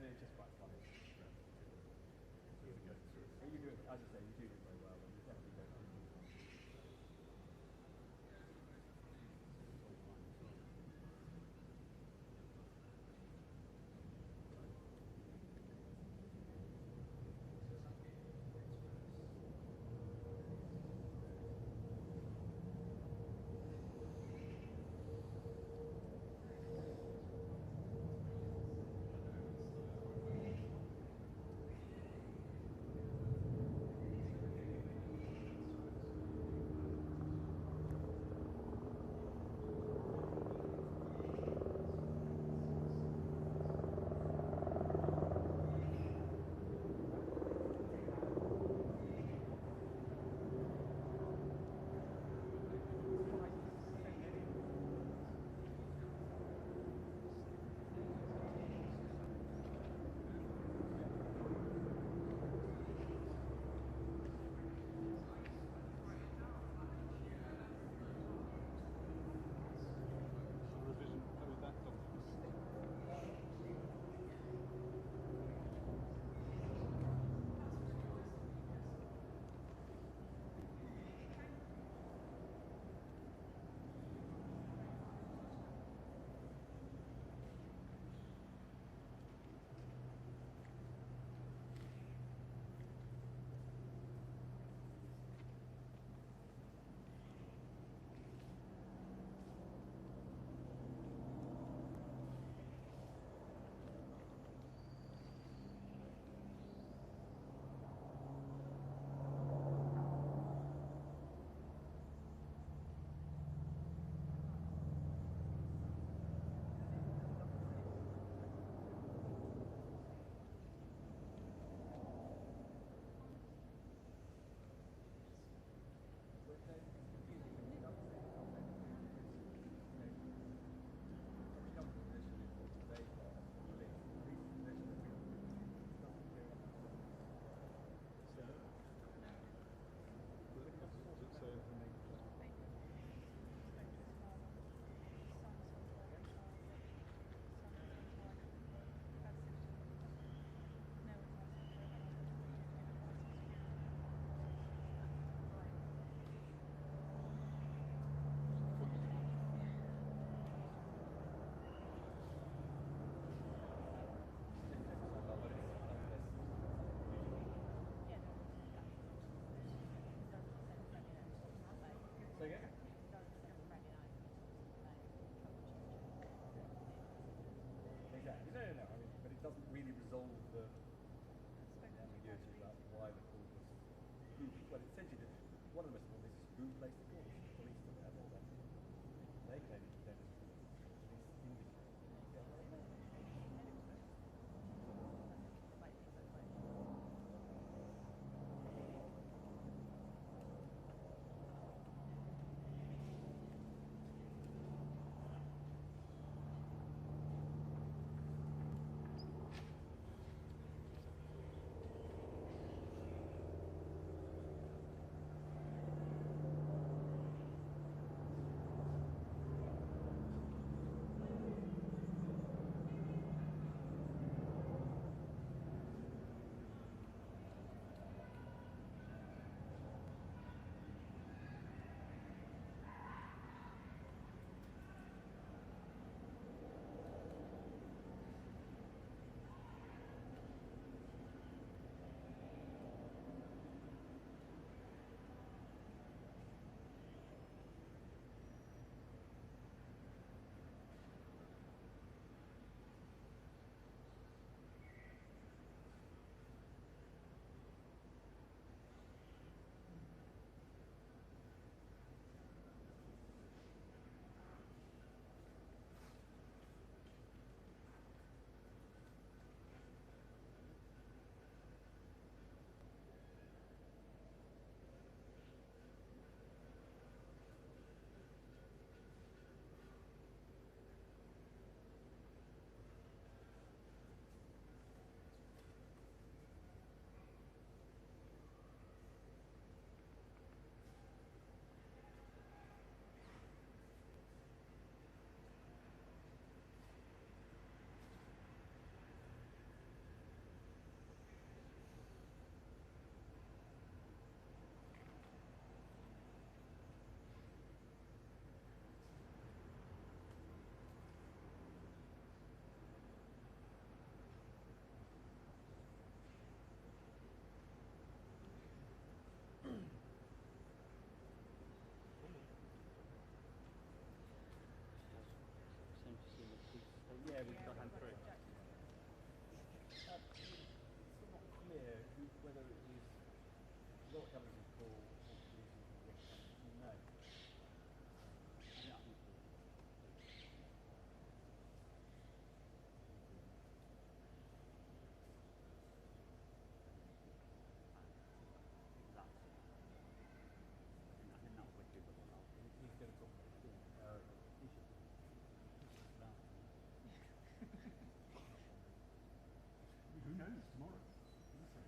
and it's just quite funny. You do it, as I say, you do it very well, and you definitely don't do it. Exactly. No. I mean, but it doesn't really resolve the ambiguity about why the call was who. Well, it says you did. One of the most important is who placed the call. The police or whatever. They claim it then police indicate. a lot of companies will call all producers and big companies, no. Yeah. Exactly. I think that's what people want. He's going to talk about it. He should. Well, who knows tomorrow? We'll see.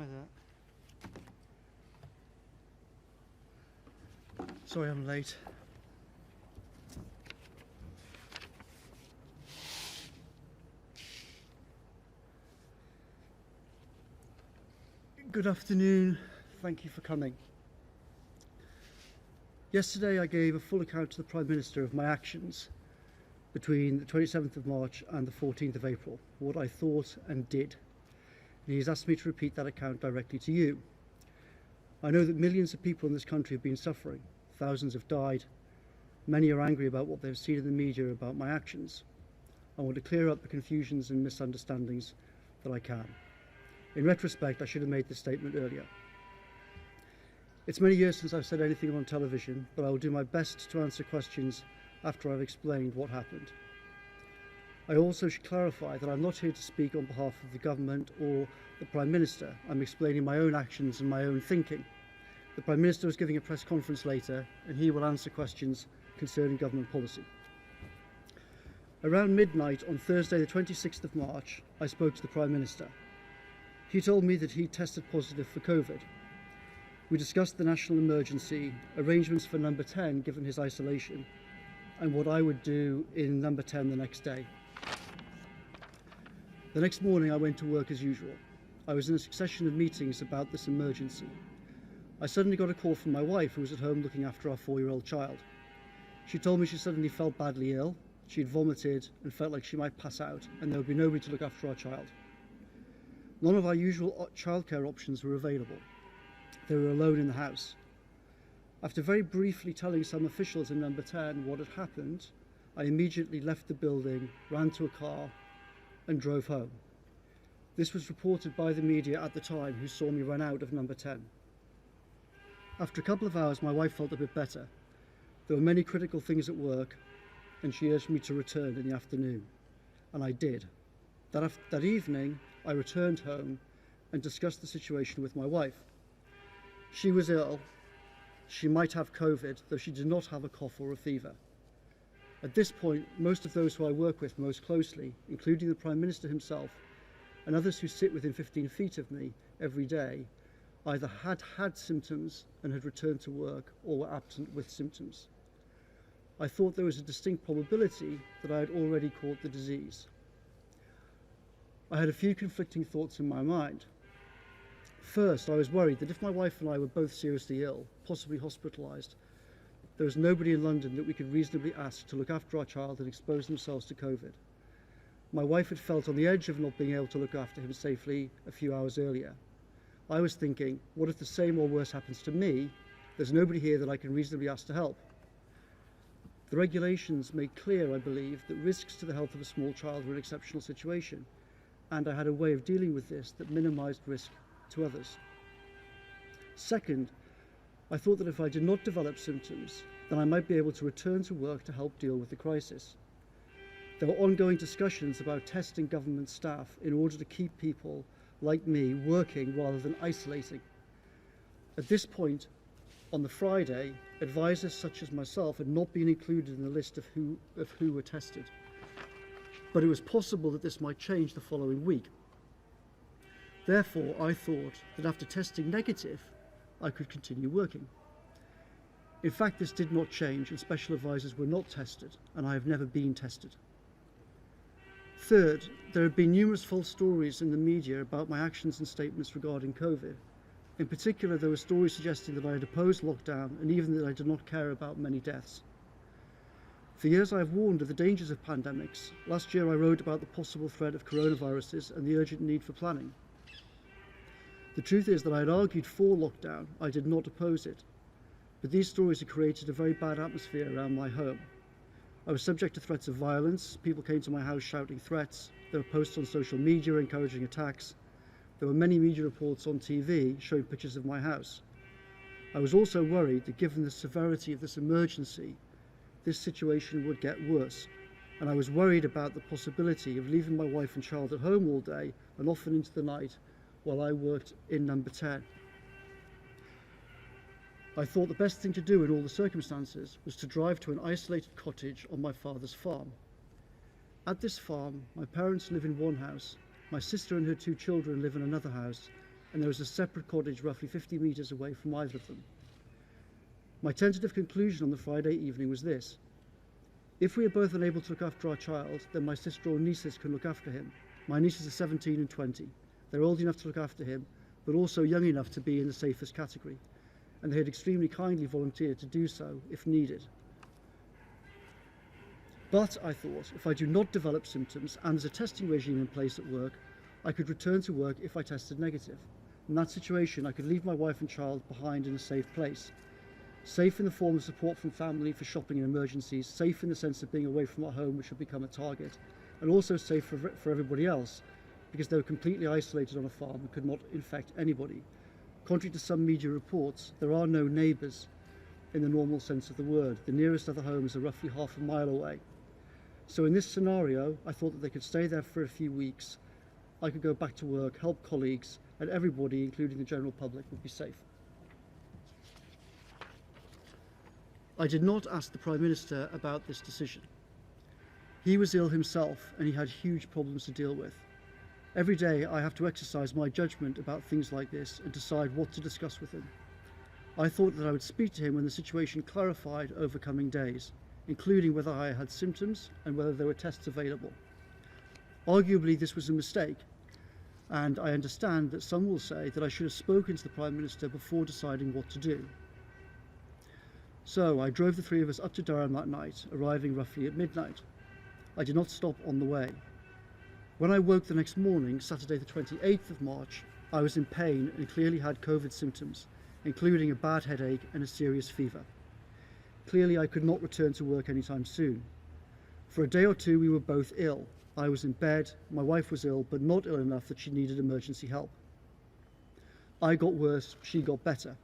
Hi there. Sorry I'm late. Good afternoon. Thank you for coming. Yesterday I gave a full account to the Prime Minister of my actions between the 27th of March and the 14th of April, what I thought and did. And he's asked me to repeat that account directly to you. I know that millions of people in this country have been suffering. Thousands have died. Many are angry about what they've seen in the media about my actions. I want to clear up the confusions and misunderstandings that I can. In retrospect, I should have made this statement earlier. It's many years since I've said anything on television, but I will do my best to answer questions after I've explained what happened. I also should clarify that I'm not here to speak on behalf of the government or the Prime Minister. I'm explaining my own actions and my own thinking. The Prime Minister is giving a press conference later, and he will answer questions concerning government policy. Around midnight on Thursday the 26th of March, I spoke to the Prime Minister. He told me that he tested positive for COVID. We discussed the national emergency, arrangements for number 10 given his isolation, and what I would do in number 10 the next day. The next morning I went to work as usual. I was in a succession of meetings about this emergency. I suddenly got a call from my wife, who was at home looking after our 4-year-old child. She told me she suddenly felt badly ill, she'd vomited and felt like she might pass out, and there would be nobody to look after our child. None of our usual childcare options were available. They were alone in the house. After very briefly telling some officials in number 10 what had happened, I immediately left the building, ran to a car and drove home. This was reported by the media at the time, who saw me run out of number 10. After a couple of hours, my wife felt a bit better. There were many critical things at work, and she urged me to return in the afternoon, and I did. That evening, I returned home and discussed the situation with my wife. She was ill. She might have COVID, though she did not have a cough or a fever. At this point, most of those who I work with most closely, including the Prime Minister himself and others who sit within 15 feet of me every day, either had symptoms and had returned to work or were absent with symptoms. I thought there was a distinct probability that I had already caught the disease. I had a few conflicting thoughts in my mind. First, I was worried that if my wife and I were both seriously ill, possibly hospitalised, there was nobody in London that we could reasonably ask to look after our child and expose themselves to COVID. My wife had felt on the edge of not being able to look after him safely a few hours earlier. I was thinking, what if the same or worse happens to me? There's nobody here that I can reasonably ask to help. The regulations made clear, I believe, that risks to the health of a small child were an exceptional situation, and I had a way of dealing with this that minimised risk to others. Second, I thought that if I did not develop symptoms, then I might be able to return to work to help deal with the crisis. There were ongoing discussions about testing government staff in order to keep people like me working rather than isolating. At this point, on the Friday, advisors such as myself had not been included in the list of who were tested. But it was possible that this might change the following week. Therefore, I thought that after testing negative, I could continue working. In fact, this did not change, and special advisors were not tested, and I have never been tested. Third, there have been numerous false stories in the media about my actions and statements regarding COVID. In particular, there were stories suggesting that I had opposed lockdown and even that I did not care about many deaths. For years I have warned of the dangers of pandemics. Last year I wrote about the possible threat of coronaviruses and the urgent need for planning. The truth is that I had argued for lockdown, I did not oppose it. But these stories had created a very bad atmosphere around my home. I was subject to threats of violence. People came to my house shouting threats. There were posts on social media encouraging attacks. There were many media reports on TV showing pictures of my house. I was also worried that given the severity of this emergency, this situation would get worse. And I was worried about the possibility of leaving my wife and child at home all day and often into the night while I worked in number 10. I thought the best thing to do in all the circumstances was to drive to an isolated cottage on my father's farm. At this farm, my parents live in one house, my sister and her 2 children live in another house, and there was a separate cottage roughly 50 metres away from either of them. My tentative conclusion on the Friday evening was this: if we are both unable to look after our child, then my sister or nieces can look after him. My nieces are 17 and 20. They're old enough to look after him, but also young enough to be in the safest category, and they had extremely kindly volunteered to do so if needed. But I thought, if I do not develop symptoms and there's a testing regime in place at work, I could return to work if I tested negative. In that situation, I could leave my wife and child behind in a safe place. Safe in the form of support from family for shopping and emergencies, safe in the sense of being away from our home, which had become a target, and also safe for everybody else, because they were completely isolated on a farm and could not infect anybody. Contrary to some media reports, there are no neighbours in the normal sense of the word. The nearest other homes are roughly half a mile away. So in this scenario, I thought that they could stay there for a few weeks. I could go back to work, help colleagues, and everybody, including the general public, would be safe. I did not ask the Prime Minister about this decision. He was ill himself and he had huge problems to deal with. Every day I have to exercise my judgment about things like this and decide what to discuss with him. I thought that I would speak to him when the situation clarified over coming days, including whether I had symptoms and whether there were tests available. Arguably this was a mistake, and I understand that some will say that I should have spoken to the Prime Minister before deciding what to do. So I drove the three of us up to Durham that night, arriving roughly at midnight. I did not stop on the way. When I woke the next morning, Saturday the 28th of March, I was in pain and clearly had COVID symptoms, including a bad headache and a serious fever. Clearly I could not return to work anytime soon. For a day or two we were both ill. I was in bed, my wife was ill, but not ill enough that she needed emergency help. I got worse, she got better.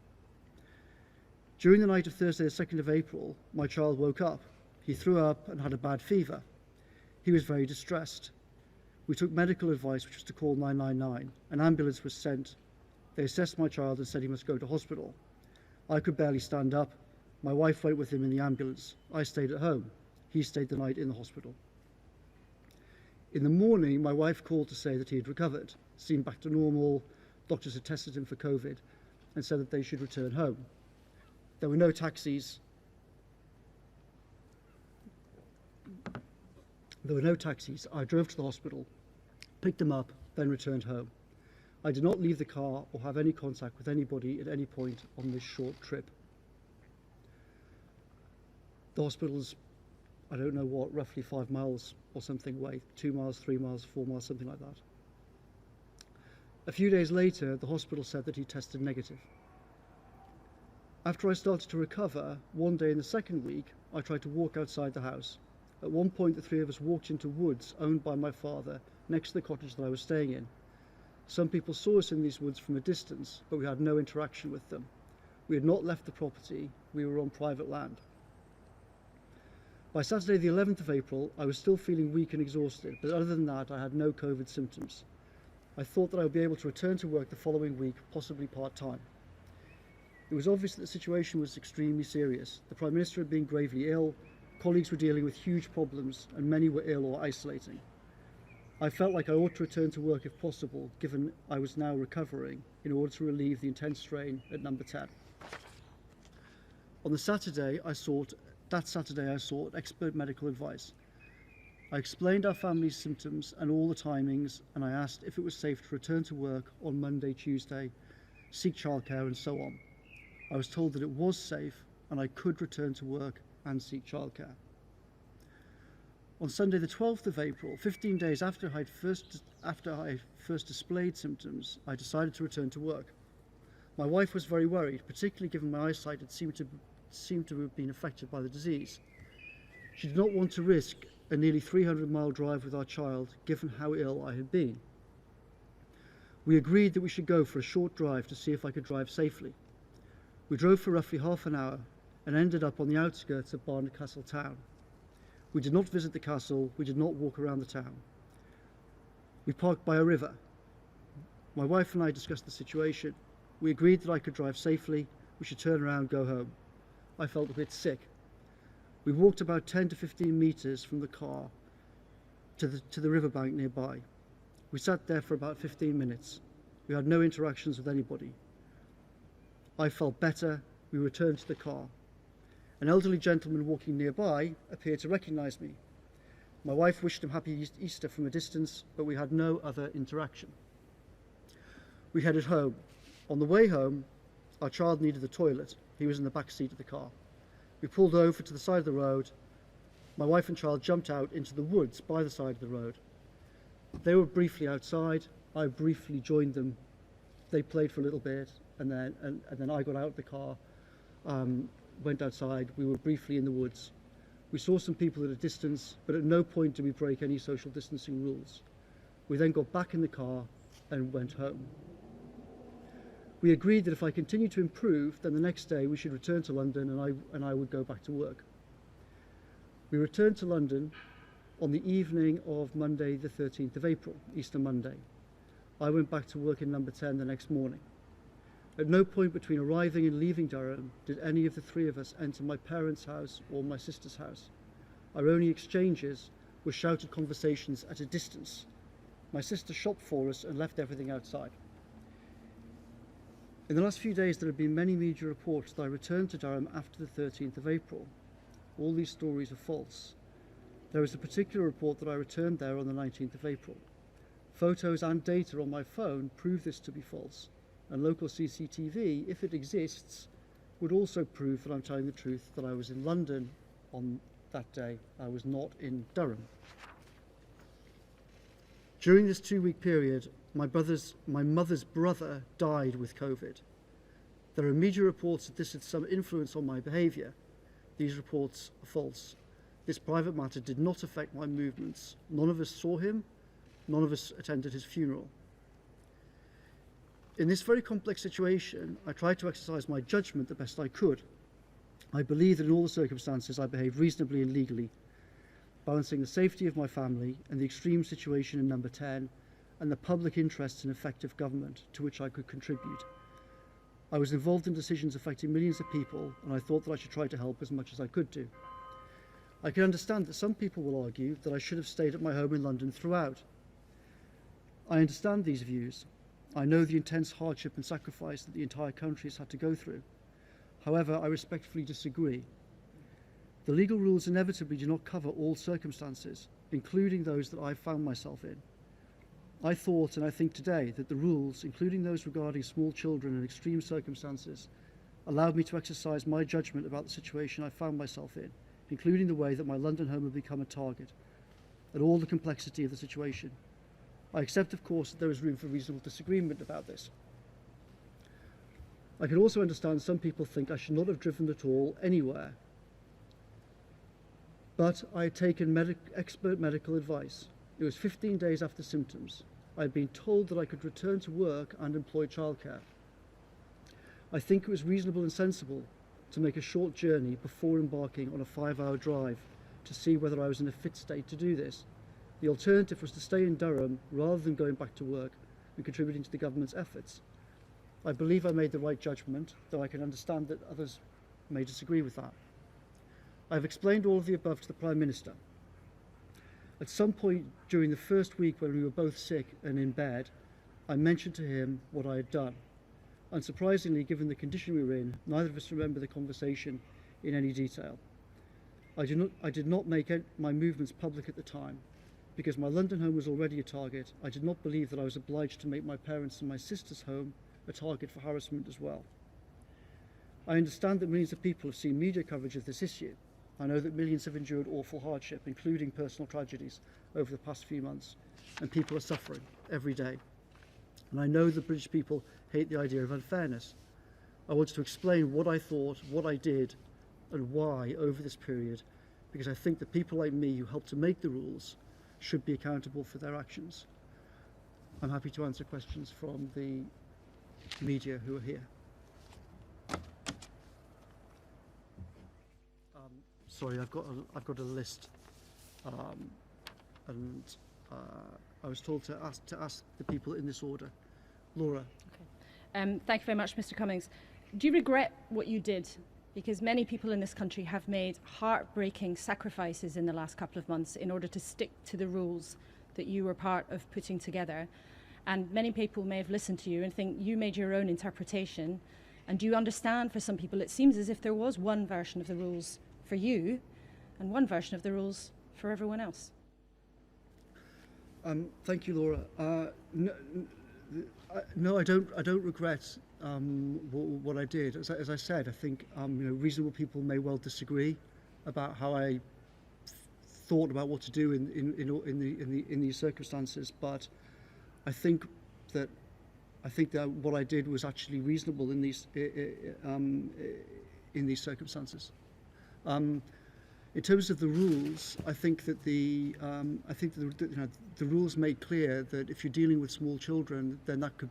During the night of Thursday the 2nd of April, my child woke up. He threw up and had a bad fever. He was very distressed. We took medical advice, which was to call 999. An ambulance was sent. They assessed my child and said he must go to hospital. I could barely stand up. My wife went with him in the ambulance. I stayed at home. He stayed the night in the hospital. In the morning, my wife called to say that he had recovered, seemed back to normal, doctors had tested him for COVID, and said that they should return home. There were no taxis. I drove to the hospital, picked him up, then returned home. I did not leave the car or have any contact with anybody at any point on this short trip. The hospital's, I don't know what, roughly 5 miles or something away, 2 miles, 3 miles, 4 miles, something like that. A few days later, the hospital said that he tested negative. After I started to recover, one day in the second week, I tried to walk outside the house. At one point, the three of us walked into woods owned by my father next to the cottage that I was staying in. Some people saw us in these woods from a distance, but we had no interaction with them. We had not left the property, we were on private land. By Saturday the 11th of April, I was still feeling weak and exhausted, but other than that, I had no COVID symptoms. I thought that I would be able to return to work the following week, possibly part-time. It was obvious that the situation was extremely serious. The Prime Minister had been gravely ill, colleagues were dealing with huge problems, and many were ill or isolating. I felt like I ought to return to work if possible, given I was now recovering, in order to relieve the intense strain at number 10. On the Saturday, I sought expert medical advice. I explained our family's symptoms and all the timings, and I asked if it was safe to return to work on Monday, Tuesday, seek childcare, and so on. I was told that it was safe and I could return to work and seek childcare. On Sunday the 12th of April, 15 days after I first displayed symptoms, I decided to return to work. My wife was very worried, particularly given my eyesight had seemed to have been affected by the disease. She did not want to risk a nearly 300-mile drive with our child, given how ill I had been. We agreed that we should go for a short drive to see if I could drive safely. We drove for roughly half an hour and ended up on the outskirts of Barnard Castle town. We did not visit the castle, we did not walk around the town. We parked by a river. My wife and I discussed the situation. We agreed that I could drive safely, we should turn around and go home. I felt a bit sick. We walked about 10 to 15 metres from the car to the riverbank nearby. We sat there for about 15 minutes. We had no interactions with anybody. I felt better. We returned to the car. An elderly gentleman walking nearby appeared to recognise me. My wife wished him happy Easter from a distance, but we had no other interaction. We headed home. On the way home, our child needed the toilet. He was in the back seat of the car. We pulled over to the side of the road. My wife and child jumped out into the woods by the side of the road. They were briefly outside. I briefly joined them. They played for a little bit, and then I got out of the car, went outside. We were briefly in the woods. We saw some people at a distance, but at no point did we break any social distancing rules. We then got back in the car and went home. We agreed that if I continued to improve, then the next day we should return to London and I would go back to work. We returned to London on the evening of Monday the 13th of April, Easter Monday. I went back to work in number 10 the next morning. At no point between arriving and leaving Durham did any of the three of us enter my parents' house or my sister's house. Our only exchanges were shouted conversations at a distance. My sister shopped for us and left everything outside. In the last few days, there have been many media reports that I returned to Durham after the 13th of April. All these stories are false. There is a particular report that I returned there on the 19th of April. Photos and data on my phone prove this to be false, and local CCTV, if it exists, would also prove that I'm telling the truth, that I was in London on that day. I was not in Durham. During this 2-week period, my mother's brother died with COVID. There are media reports that this had some influence on my behaviour. These reports are false. This private matter did not affect my movements. None of us saw him. None of us attended his funeral. In this very complex situation, I tried to exercise my judgment the best I could. I believe that in all the circumstances I behaved reasonably and legally, balancing the safety of my family and the extreme situation in number 10 and the public interest in effective government to which I could contribute. I was involved in decisions affecting millions of people, and I thought that I should try to help as much as I could do. I can understand that some people will argue that I should have stayed at my home in London throughout. I understand these views. I know the intense hardship and sacrifice that the entire country has had to go through. However, I respectfully disagree. The legal rules inevitably do not cover all circumstances, including those that I found myself in. I thought, and I think today, that the rules, including those regarding small children and extreme circumstances, allowed me to exercise my judgment about the situation I found myself in, including the way that my London home had become a target, and all the complexity of the situation. I accept, of course, that there is room for reasonable disagreement about this. I can also understand some people think I should not have driven at all anywhere. But I had taken expert medical advice. It was 15 days after symptoms. I had been told that I could return to work and employ childcare. I think it was reasonable and sensible to make a short journey before embarking on a 5-hour drive to see whether I was in a fit state to do this. The alternative was to stay in Durham rather than going back to work and contributing to the government's efforts. I believe I made the right judgment, though I can understand that others may disagree with that. I have explained all of the above to the Prime Minister. At some point during the first week when we were both sick and in bed, I mentioned to him what I had done. Unsurprisingly, given the condition we were in, neither of us remember the conversation in any detail. I did not make my movements public at the time. Because my London home was already a target, I did not believe that I was obliged to make my parents' and my sister's home a target for harassment as well. I understand that millions of people have seen media coverage of this issue. I know that millions have endured awful hardship, including personal tragedies, over the past few months, and people are suffering every day. And I know that British people hate the idea of unfairness. I wanted to explain what I thought, what I did, and why over this period, because I think that people like me who helped to make the rules should be accountable for their actions. I'm happy to answer questions from the media who are here. Sorry, I've got a list, and I was told to ask the people in this order. Laura. Okay. Thank you very much, Mr. Cummings. Do you regret what you did? Because many people in this country have made heartbreaking sacrifices in the last couple of months in order to stick to the rules that you were part of putting together. And many people may have listened to you and think you made your own interpretation. And do you understand, for some people, it seems as if there was one version of the rules for you and one version of the rules for everyone else? Thank you, Laura. No, I don't regret what I did. As I said, I think reasonable people may well disagree about how I thought about what to do in these circumstances, but I think that what I did was actually reasonable in these circumstances. In terms of the rules, I think that the rules made clear that if you're dealing with small children, then that can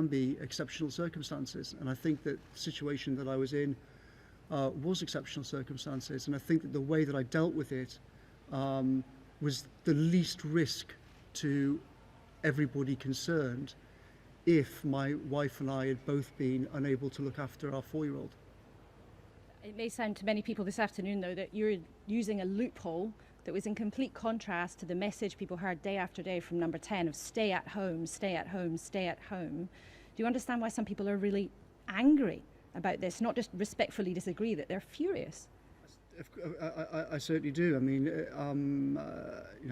be exceptional circumstances. And I think that the situation that I was in was exceptional circumstances. And I think that the way that I dealt with it was the least risk to everybody concerned if my wife and I had both been unable to look after our 4-year-old. It may sound to many people this afternoon, though, that you're using a loophole that was in complete contrast to the message people heard day after day from Number 10 of stay at home, stay at home, stay at home. Do you understand why some people are really angry about this? Not just respectfully disagree, that they're furious. I certainly do. I mean,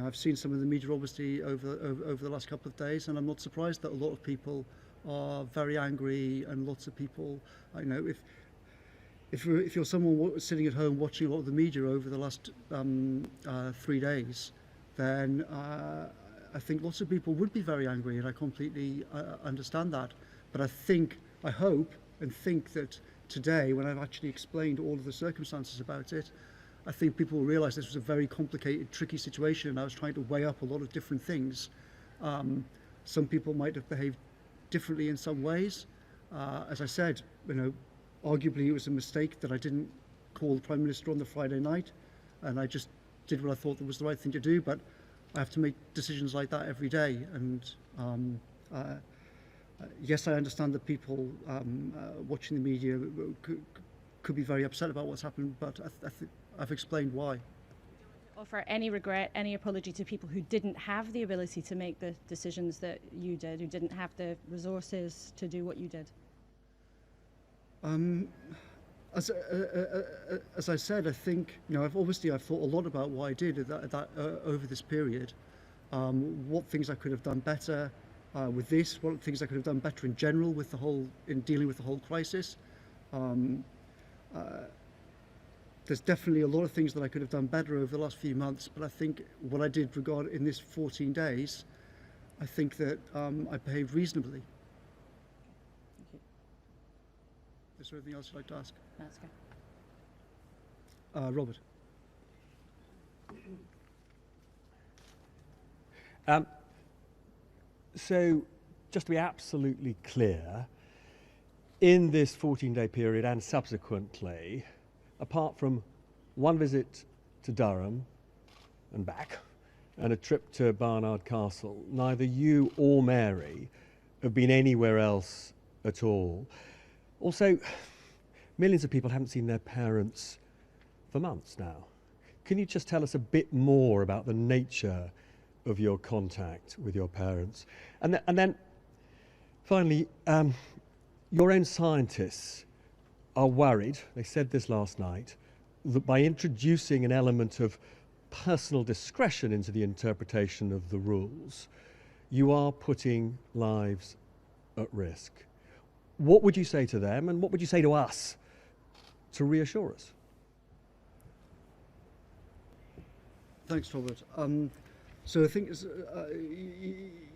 I've seen some of the media obviously over the last couple of days, and I'm not surprised that a lot of people are very angry, and lots of people, if you're someone sitting at home watching a lot of the media over the last 3 days, then I think lots of people would be very angry, and I completely understand that. But I hope and think that today, when I've actually explained all of the circumstances about it, I think people will realise this was a very complicated, tricky situation, and I was trying to weigh up a lot of different things. Some people might have behaved differently in some ways. As I said, arguably it was a mistake that I didn't call the Prime Minister on the Friday night, and I just did what I thought that was the right thing to do, but I have to make decisions like that every day. And yes, I understand that people watching the media could be very upset about what's happened, but I've explained why. Offer any regret, any apology to people who didn't have the ability to make the decisions that you did, who didn't have the resources to do what you did? As I said, I think I've thought a lot about what I did over this period. What things I could have done better with this, what things I could have done better in general in dealing with the whole crisis. There's definitely a lot of things that I could have done better over the last few months, but I think what I did in this 14 days, I think that I behaved reasonably. Is there anything else you'd like to ask? That's good. Robert. So, just to be absolutely clear, in this 14-day period and subsequently, apart from one visit to Durham and back, and a trip to Barnard Castle, neither you or Mary have been anywhere else at all. Also, millions of people haven't seen their parents for months now. Can you just tell us a bit more about the nature of your contact with your parents? And then, finally, your own scientists are worried, they said this last night, that by introducing an element of personal discretion into the interpretation of the rules, you are putting lives at risk. What would you say to them, and what would you say to us to reassure us? Thanks, Robert. So I think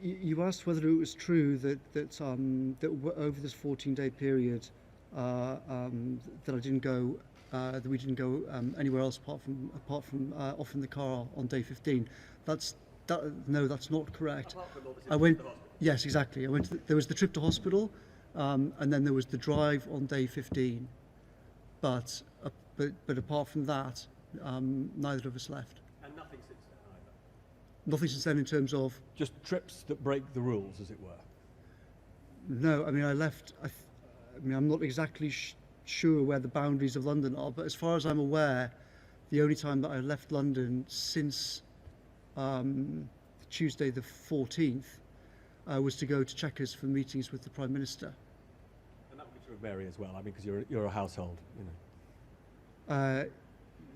you asked whether it was true that over this 14-day period that we didn't go anywhere else apart from off in the car on day 15. No, that's not correct. I went. Yes, exactly. There was the trip to hospital, and then there was the drive on day 15. But apart from that, neither of us left. And nothing since then either? Nothing since then in terms of... Just trips that break the rules, as it were? No, I mean, I left... I'm not exactly sure where the boundaries of London are, but as far as I'm aware, the only time that I left London since Tuesday the 14th was to go to Chequers for meetings with the Prime Minister. And that would be true of Mary as well, I mean, because you're a household, you know.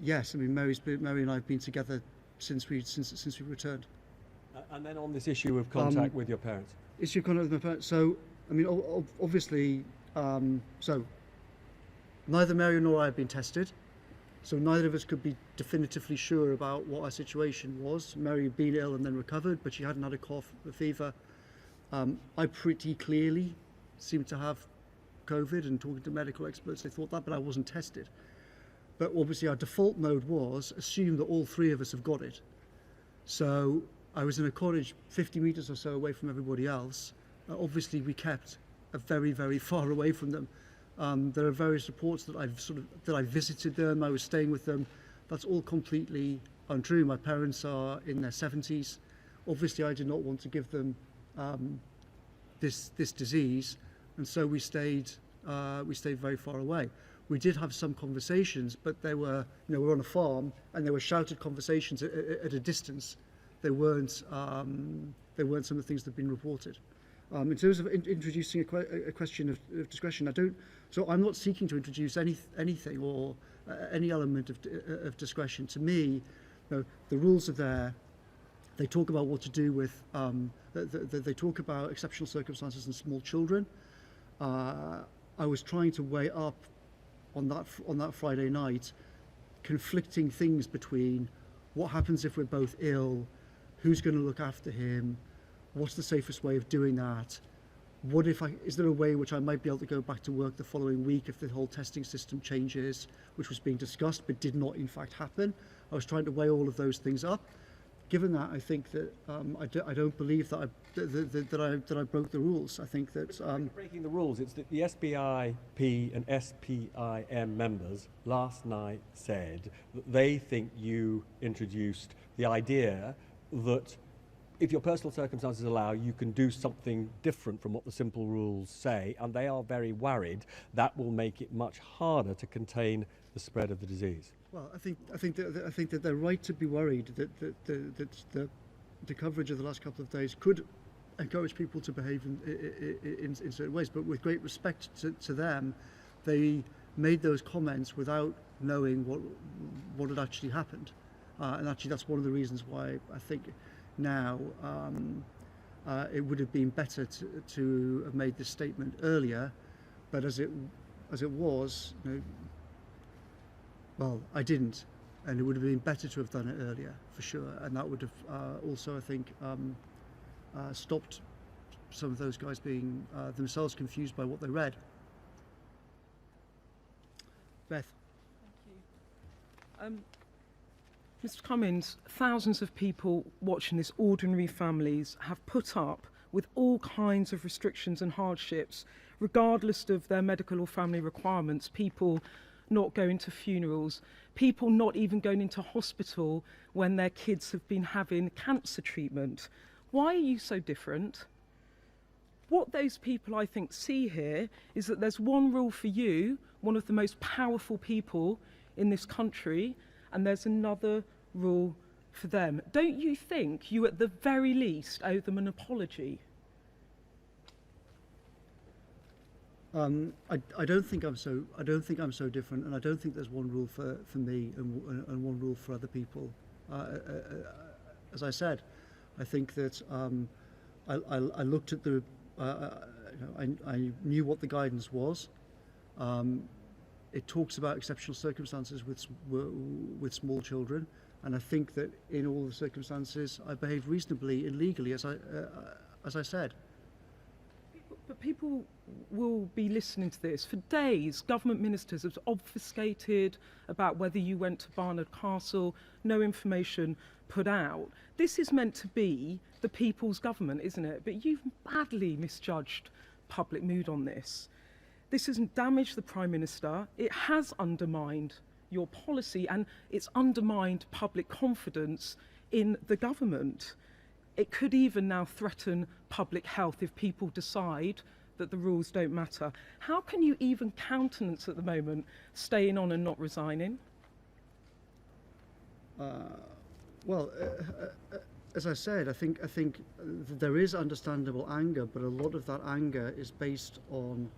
Yes, I mean, Mary and I have been together since we returned. And then on this issue of contact with your parents? Issue of contact with my parents. So, I mean, obviously, so neither Mary nor I have been tested. So neither of us could be definitively sure about what our situation was. Mary had been ill and then recovered, but she hadn't had a cough, a fever. I pretty clearly seemed to have COVID, and talking to medical experts, they thought that, but I wasn't tested. But obviously our default mode was assume that all three of us have got it. So I was in a cottage 50 metres or so away from everybody else. Obviously we kept very, very far away from them. There are various reports that I visited them, I was staying with them. That's all completely untrue. My parents are in their 70s. Obviously I did not want to give them this disease, and so we stayed very far away. We did have some conversations, but they were, you know, we're on a farm, and there were shouted conversations at a distance. They weren't some of the things that have been reported. In terms of introducing a question of discretion, so I'm not seeking to introduce anything or any element of discretion. To me, you know, the rules are there. They talk about what to do with, they talk about exceptional circumstances and small children. I was trying to weigh up on that Friday night conflicting things between what happens if we're both ill, who's going to look after him, what's the safest way of doing that, is there a way in which I might be able to go back to work the following week if the whole testing system changes, which was being discussed but did not in fact happen. I was trying to weigh all of those things up. Given that, I think that I don't believe that I broke the rules. I think that breaking the rules. It's that the SPIP and SPIM members last night said that they think you introduced the idea that if your personal circumstances allow, you can do something different from what the simple rules say, and they are very worried that will make it much harder to contain the spread of the disease. Well, I think that they're right to be worried that the coverage of the last couple of days could encourage people to behave in certain ways. But with great respect to them, they made those comments without knowing what had actually happened, and actually that's one of the reasons why I think now it would have been better to have made this statement earlier. But as it was, you know, well, I didn't, and it would have been better to have done it earlier, for sure, and that would have also, I think, stopped some of those guys being themselves confused by what they read. Beth. Thank you. Mr. Cummings, thousands of people watching this, ordinary families, have put up with all kinds of restrictions and hardships, regardless of their medical or family requirements. People not going to funerals, people not even going into hospital when their kids have been having cancer treatment. Why are you so different? What those people, I think, see here is that there's one rule for you, one of the most powerful people in this country, and there's another rule for them. Don't you think you at the very least owe them an apology? I don't think I'm so different, and I don't think there's one rule for me and one rule for other people. As I said, I think that I looked at the I knew what the guidance was. It talks about exceptional circumstances with small children, and I think that in all the circumstances I behaved reasonably and legally, as I said. But people will be listening to this. For days, government ministers have obfuscated about whether you went to Barnard Castle, no information put out. This is meant to be the people's government, isn't it? But you've badly misjudged public mood on this. This hasn't damaged the Prime Minister. It has undermined your policy, and it's undermined public confidence in the government. It could even now threaten public health if people decide that the rules don't matter. How can you even countenance at the moment staying on and not resigning? as I said, I think there is understandable anger, but a lot of that anger is based on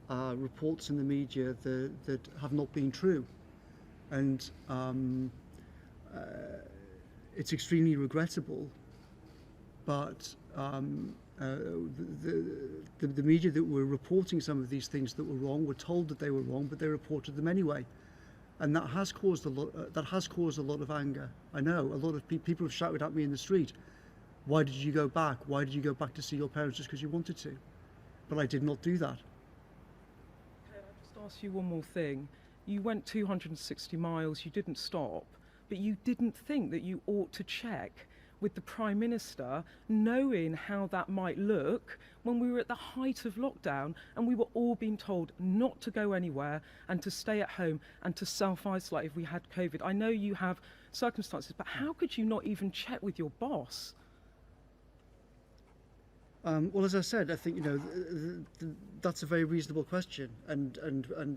reports in the media that have not been true, and it's extremely regrettable. But the media that were reporting some of these things that were wrong were told that they were wrong, but they reported them anyway. And that has caused a lot of anger. I know a lot of people have shouted at me in the street, "Why did you go back? Why did you go back to see your parents just because you wanted to?" But I did not do that. Can I just ask you one more thing? You went 260 miles, you didn't stop, but you didn't think that you ought to check with the Prime Minister, knowing how that might look when we were at the height of lockdown and we were all being told not to go anywhere and to stay at home and to self-isolate if we had COVID. I know you have circumstances, but how could you not even check with your boss? Well, as I said, I think that's a very reasonable question, and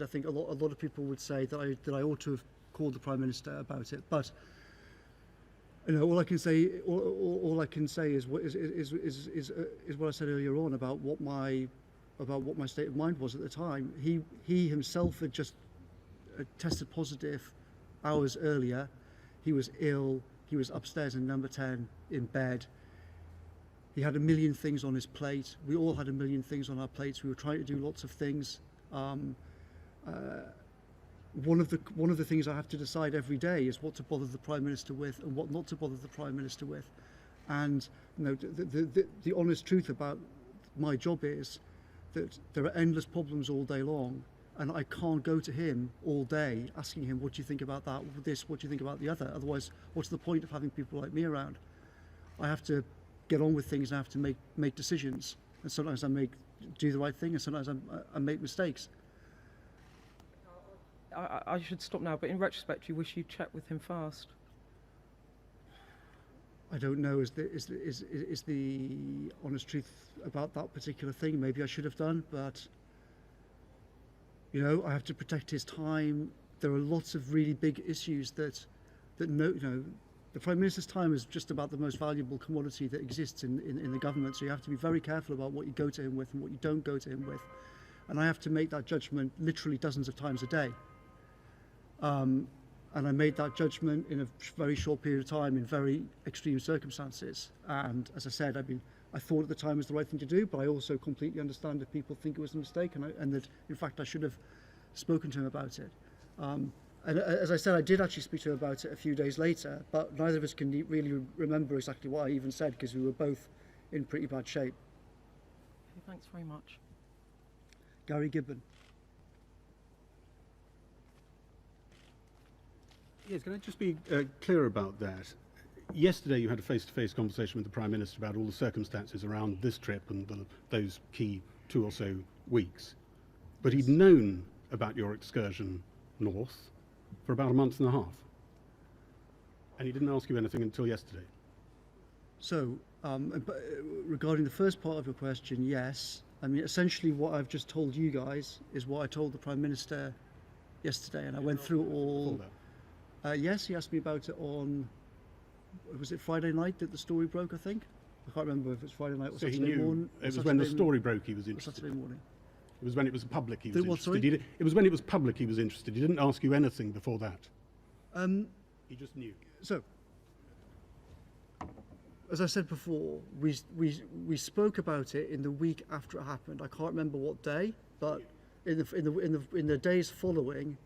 I think a lot of people would say that I ought to have called the Prime Minister about it, but. All I can say is what I said earlier on about what my state of mind was at the time. He himself had just tested positive hours earlier. He was ill. He was upstairs in number 10 in bed. He had a million things on his plate. We all had a million things on our plates. We were trying to do lots of things. One of the things I have to decide every day is what to bother the Prime Minister with and what not to bother the Prime Minister with. And the honest truth about my job is that there are endless problems all day long, and I can't go to him all day asking him, what do you think about that, this, what do you think about the other? Otherwise, what's the point of having people like me around? I have to get on with things and I have to make decisions. And sometimes I do the right thing, and sometimes I make mistakes. I should stop now, but in retrospect, you wish you'd checked with him first. I don't know is the honest truth about that particular thing. Maybe I should have done, but I have to protect his time. There are lots of really big issues that the Prime Minister's time is just about the most valuable commodity that exists in the government. So you have to be very careful about what you go to him with and what you don't go to him with. And I have to make that judgment literally dozens of times a day. And I made that judgment in a very short period of time in very extreme circumstances. And as I said, I thought at the time it was the right thing to do, but I also completely understand if people think it was a mistake and that, in fact, I should have spoken to him about it. And as I said, I did actually speak to him about it a few days later, but neither of us can really remember exactly what I even said because we were both in pretty bad shape. Okay, thanks very much. Gary Gibbon. Yes, can I just be clear about that? Yesterday you had a face-to-face conversation with the Prime Minister about all the circumstances around this trip and those key 2 or so weeks. But he'd known about your excursion north for about a month and a half. And he didn't ask you anything until yesterday. So, regarding the first part of your question, yes. I mean, essentially what I've just told you guys is what I told the Prime Minister yesterday, and I went through all... Yes, he asked me about it on, was it Friday night that the story broke, I think? I can't remember if it was Friday night or so Saturday morning. It was when the story broke he was interested. Saturday morning. It was when it was public he was interested. Sorry? It was when it was public he was interested. He didn't ask you anything before that. He just knew. So, as I said before, we spoke about it in the week after it happened. I can't remember what day, but in the days following,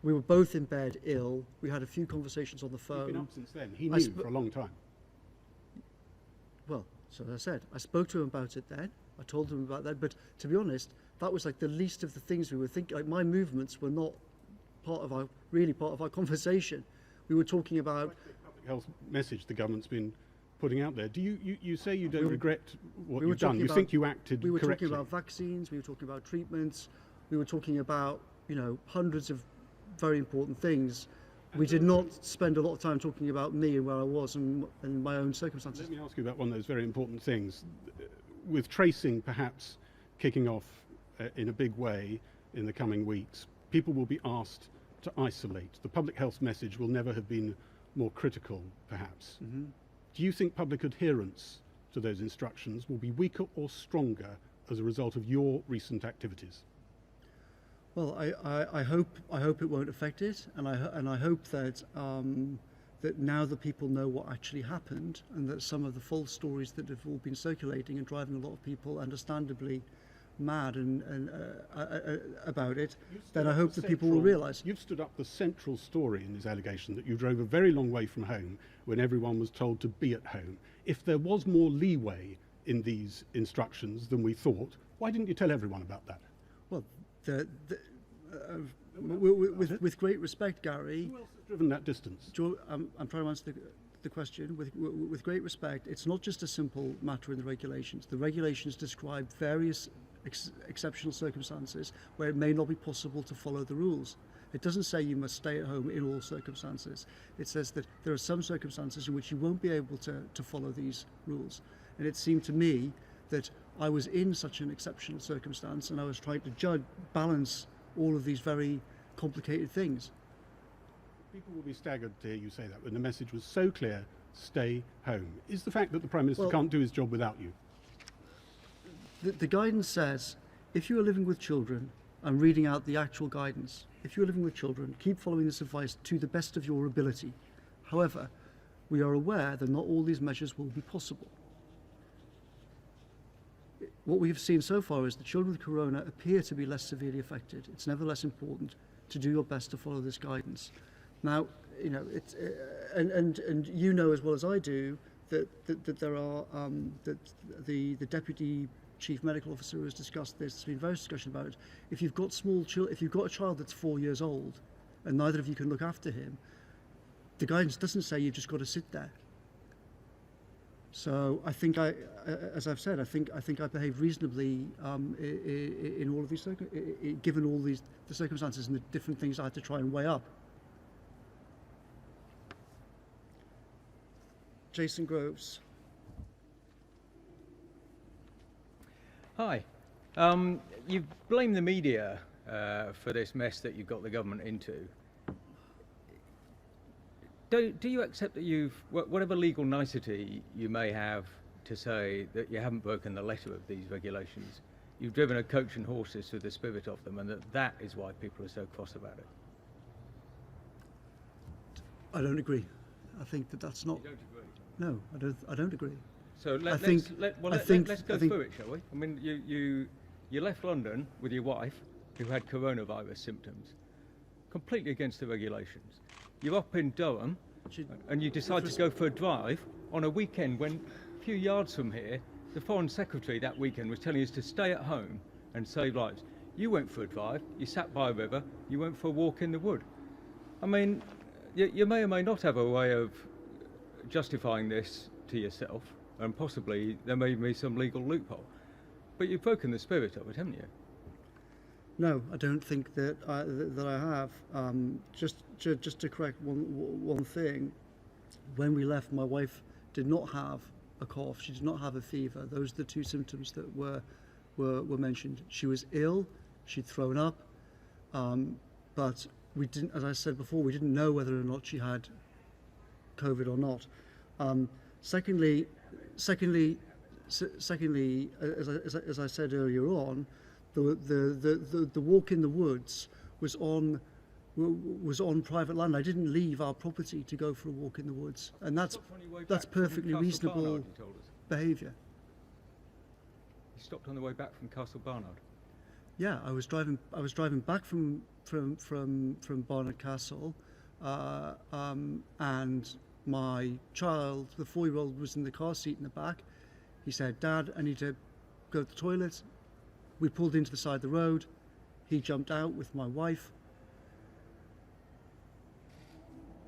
we were both in bed ill. We had a few conversations on the phone. He's been up since then. He knew for a long time. Well, so as I said, I spoke to him about it then. I told him about that. But to be honest, that was like the least of the things we were thinking. Like my movements were not part of our conversation. We were talking about public health message the government's been putting out there. Do you say you don't regret what you've done? You think you acted correctly? We were talking about vaccines. We were talking about treatments. We were talking about hundreds of very important things. We did not spend a lot of time talking about me and where I was and my own circumstances. Let me ask you about one of those very important things. With tracing perhaps kicking off in a big way in the coming weeks, people will be asked to isolate. The public health message will never have been more critical, perhaps. Do you think public adherence to those instructions will be weaker or stronger as a result of your recent activities? Well, I hope it won't affect it, and I hope that that now that people know what actually happened, and that some of the false stories that have all been circulating and driving a lot of people, understandably, mad and about it, then I hope that people will realise. You've stood up the central story in this allegation that you drove a very long way from home when everyone was told to be at home. If there was more leeway in these instructions than we thought, why didn't you tell everyone about that? Well, with great respect, Gary. Who else has driven that distance? I'm trying to answer the question with great respect. It's not just a simple matter in the regulations. The regulations describe various exceptional circumstances where it may not be possible to follow the rules. It doesn't say you must stay at home in all circumstances. It says that there are some circumstances in which you won't be able to follow these rules. And it seemed to me that I was in such an exceptional circumstance, and I was trying to balance all of these very complicated things. People will be staggered to hear you say that when the message was so clear: stay home. Is the fact that the Prime Minister can't do his job without you? The guidance says, if you are living with children, I'm reading out the actual guidance. If you're living with children, keep following this advice to the best of your ability. However, we are aware that not all these measures will be possible. What we have seen so far is that children with corona appear to be less severely affected. It's nevertheless important to do your best to follow this guidance. Now, you know, it's and you know as well as I do that there are that the Deputy Chief Medical Officer has discussed this. There's been various discussion about it. If you've got if you've got a child that's 4 years old, and neither of you can look after him, the guidance doesn't say you've just got to sit there. So I think as I've said, I think I behaved reasonably in all of these given all the circumstances and the different things I had to try and weigh up. Jason Groves. Hi. You blame the media for this mess that you've got the government into. Do you accept that whatever legal nicety you may have to say that you haven't broken the letter of these regulations, you've driven a coach and horses through the spirit of them, and that is why people are so cross about it? I don't agree. I think that's not. You don't agree? No, I don't agree. So let's go through it, shall we? I mean, you left London with your wife, who had coronavirus symptoms, completely against the regulations. You're up in Durham, and you decide to go for a drive on a weekend when, a few yards from here, the Foreign Secretary that weekend was telling us to stay at home and save lives. You went for a drive, you sat by a river, you went for a walk in the wood. I mean, you may or may not have a way of justifying this to yourself, and possibly there may be some legal loophole. But you've broken the spirit of it, haven't you? No, I don't think that I have. Just to correct one thing, when we left, my wife did not have a cough. She did not have a fever. Those are the two symptoms that were mentioned. She was ill. She'd thrown up, but we didn't. As I said before, we didn't know whether or not she had COVID or not. Secondly, as I said earlier on, the walk in the woods was on private land. I didn't leave our property to go for a walk in the woods, and that's perfectly reasonable behaviour. You stopped on the way back from Castle Barnard. Yeah, I was driving back from Barnard Castle, and my child, the 4-year-old, was in the car seat in the back. He said, "Dad, I need to go to the toilet." We pulled into the side of the road. He jumped out with my wife.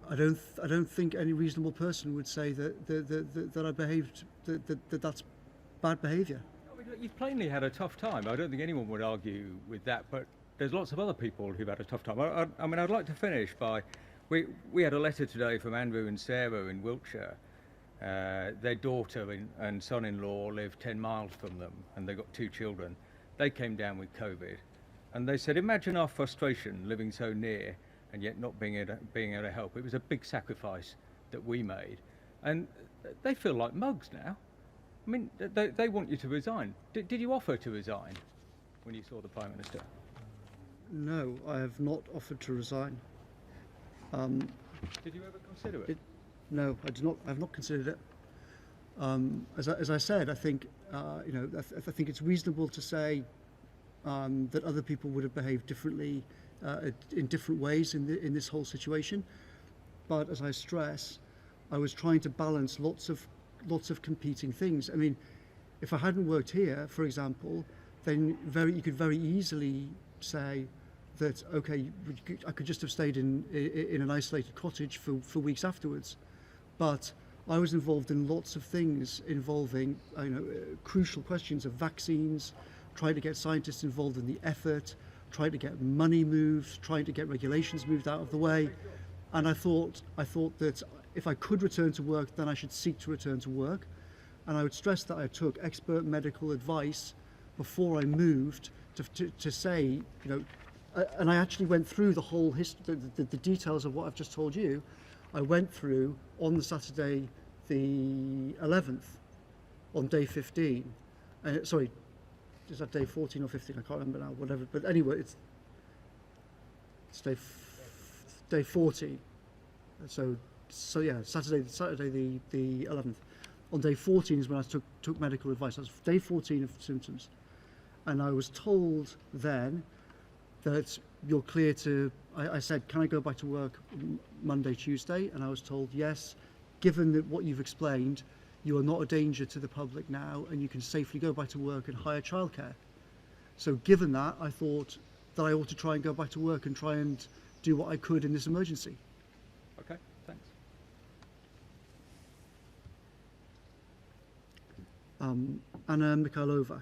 I don't think any reasonable person would say that I behaved that's bad behaviour. I mean, you've plainly had a tough time. I don't think anyone would argue with that, but there's lots of other people who've had a tough time. I mean, I'd like to finish by, we had a letter today from Andrew and Sarah in Wiltshire. Their daughter and son-in-law live 10 miles from them, and they've got 2 children. They came down with COVID, and they said, imagine our frustration living so near and yet not being able to help. It was a big sacrifice that we made. and they feel like mugs now. I mean, they want you to resign. Did you offer to resign when you saw the Prime Minister? No, I have not offered to resign. Did you ever consider it? No, I do not. I have not considered it. As I said, I think I think it's reasonable to say that other people would have behaved differently in different ways in this whole situation. But as I stress, I was trying to balance lots of competing things. I mean, if I hadn't worked here, for example, then you could very easily say that, okay, I could just have stayed in an isolated cottage for weeks afterwards. But I was involved in lots of things involving crucial questions of vaccines, trying to get scientists involved in the effort, trying to get money moved, trying to get regulations moved out of the way. And I thought that if I could return to work, then I should seek to return to work. And I would stress that I took expert medical advice before I moved to say, and I actually went through the whole history, the details of what I've just told you. I went through on the Saturday, the 11th, on day 15. Sorry, is that day 14 or 15? I can't remember now, whatever. But anyway, it's day 14. So yeah, Saturday the 11th. On day 14 is when I took medical advice. That's day 14 of symptoms. And I was told then that you're clear to, I said, can I go back to work Monday, Tuesday? And I was told, yes, given that what you've explained, you are not a danger to the public now and you can safely go back to work and hire childcare. So given that, I thought that I ought to try and go back to work and try and do what I could in this emergency. Okay, thanks. Anna Mikhailova.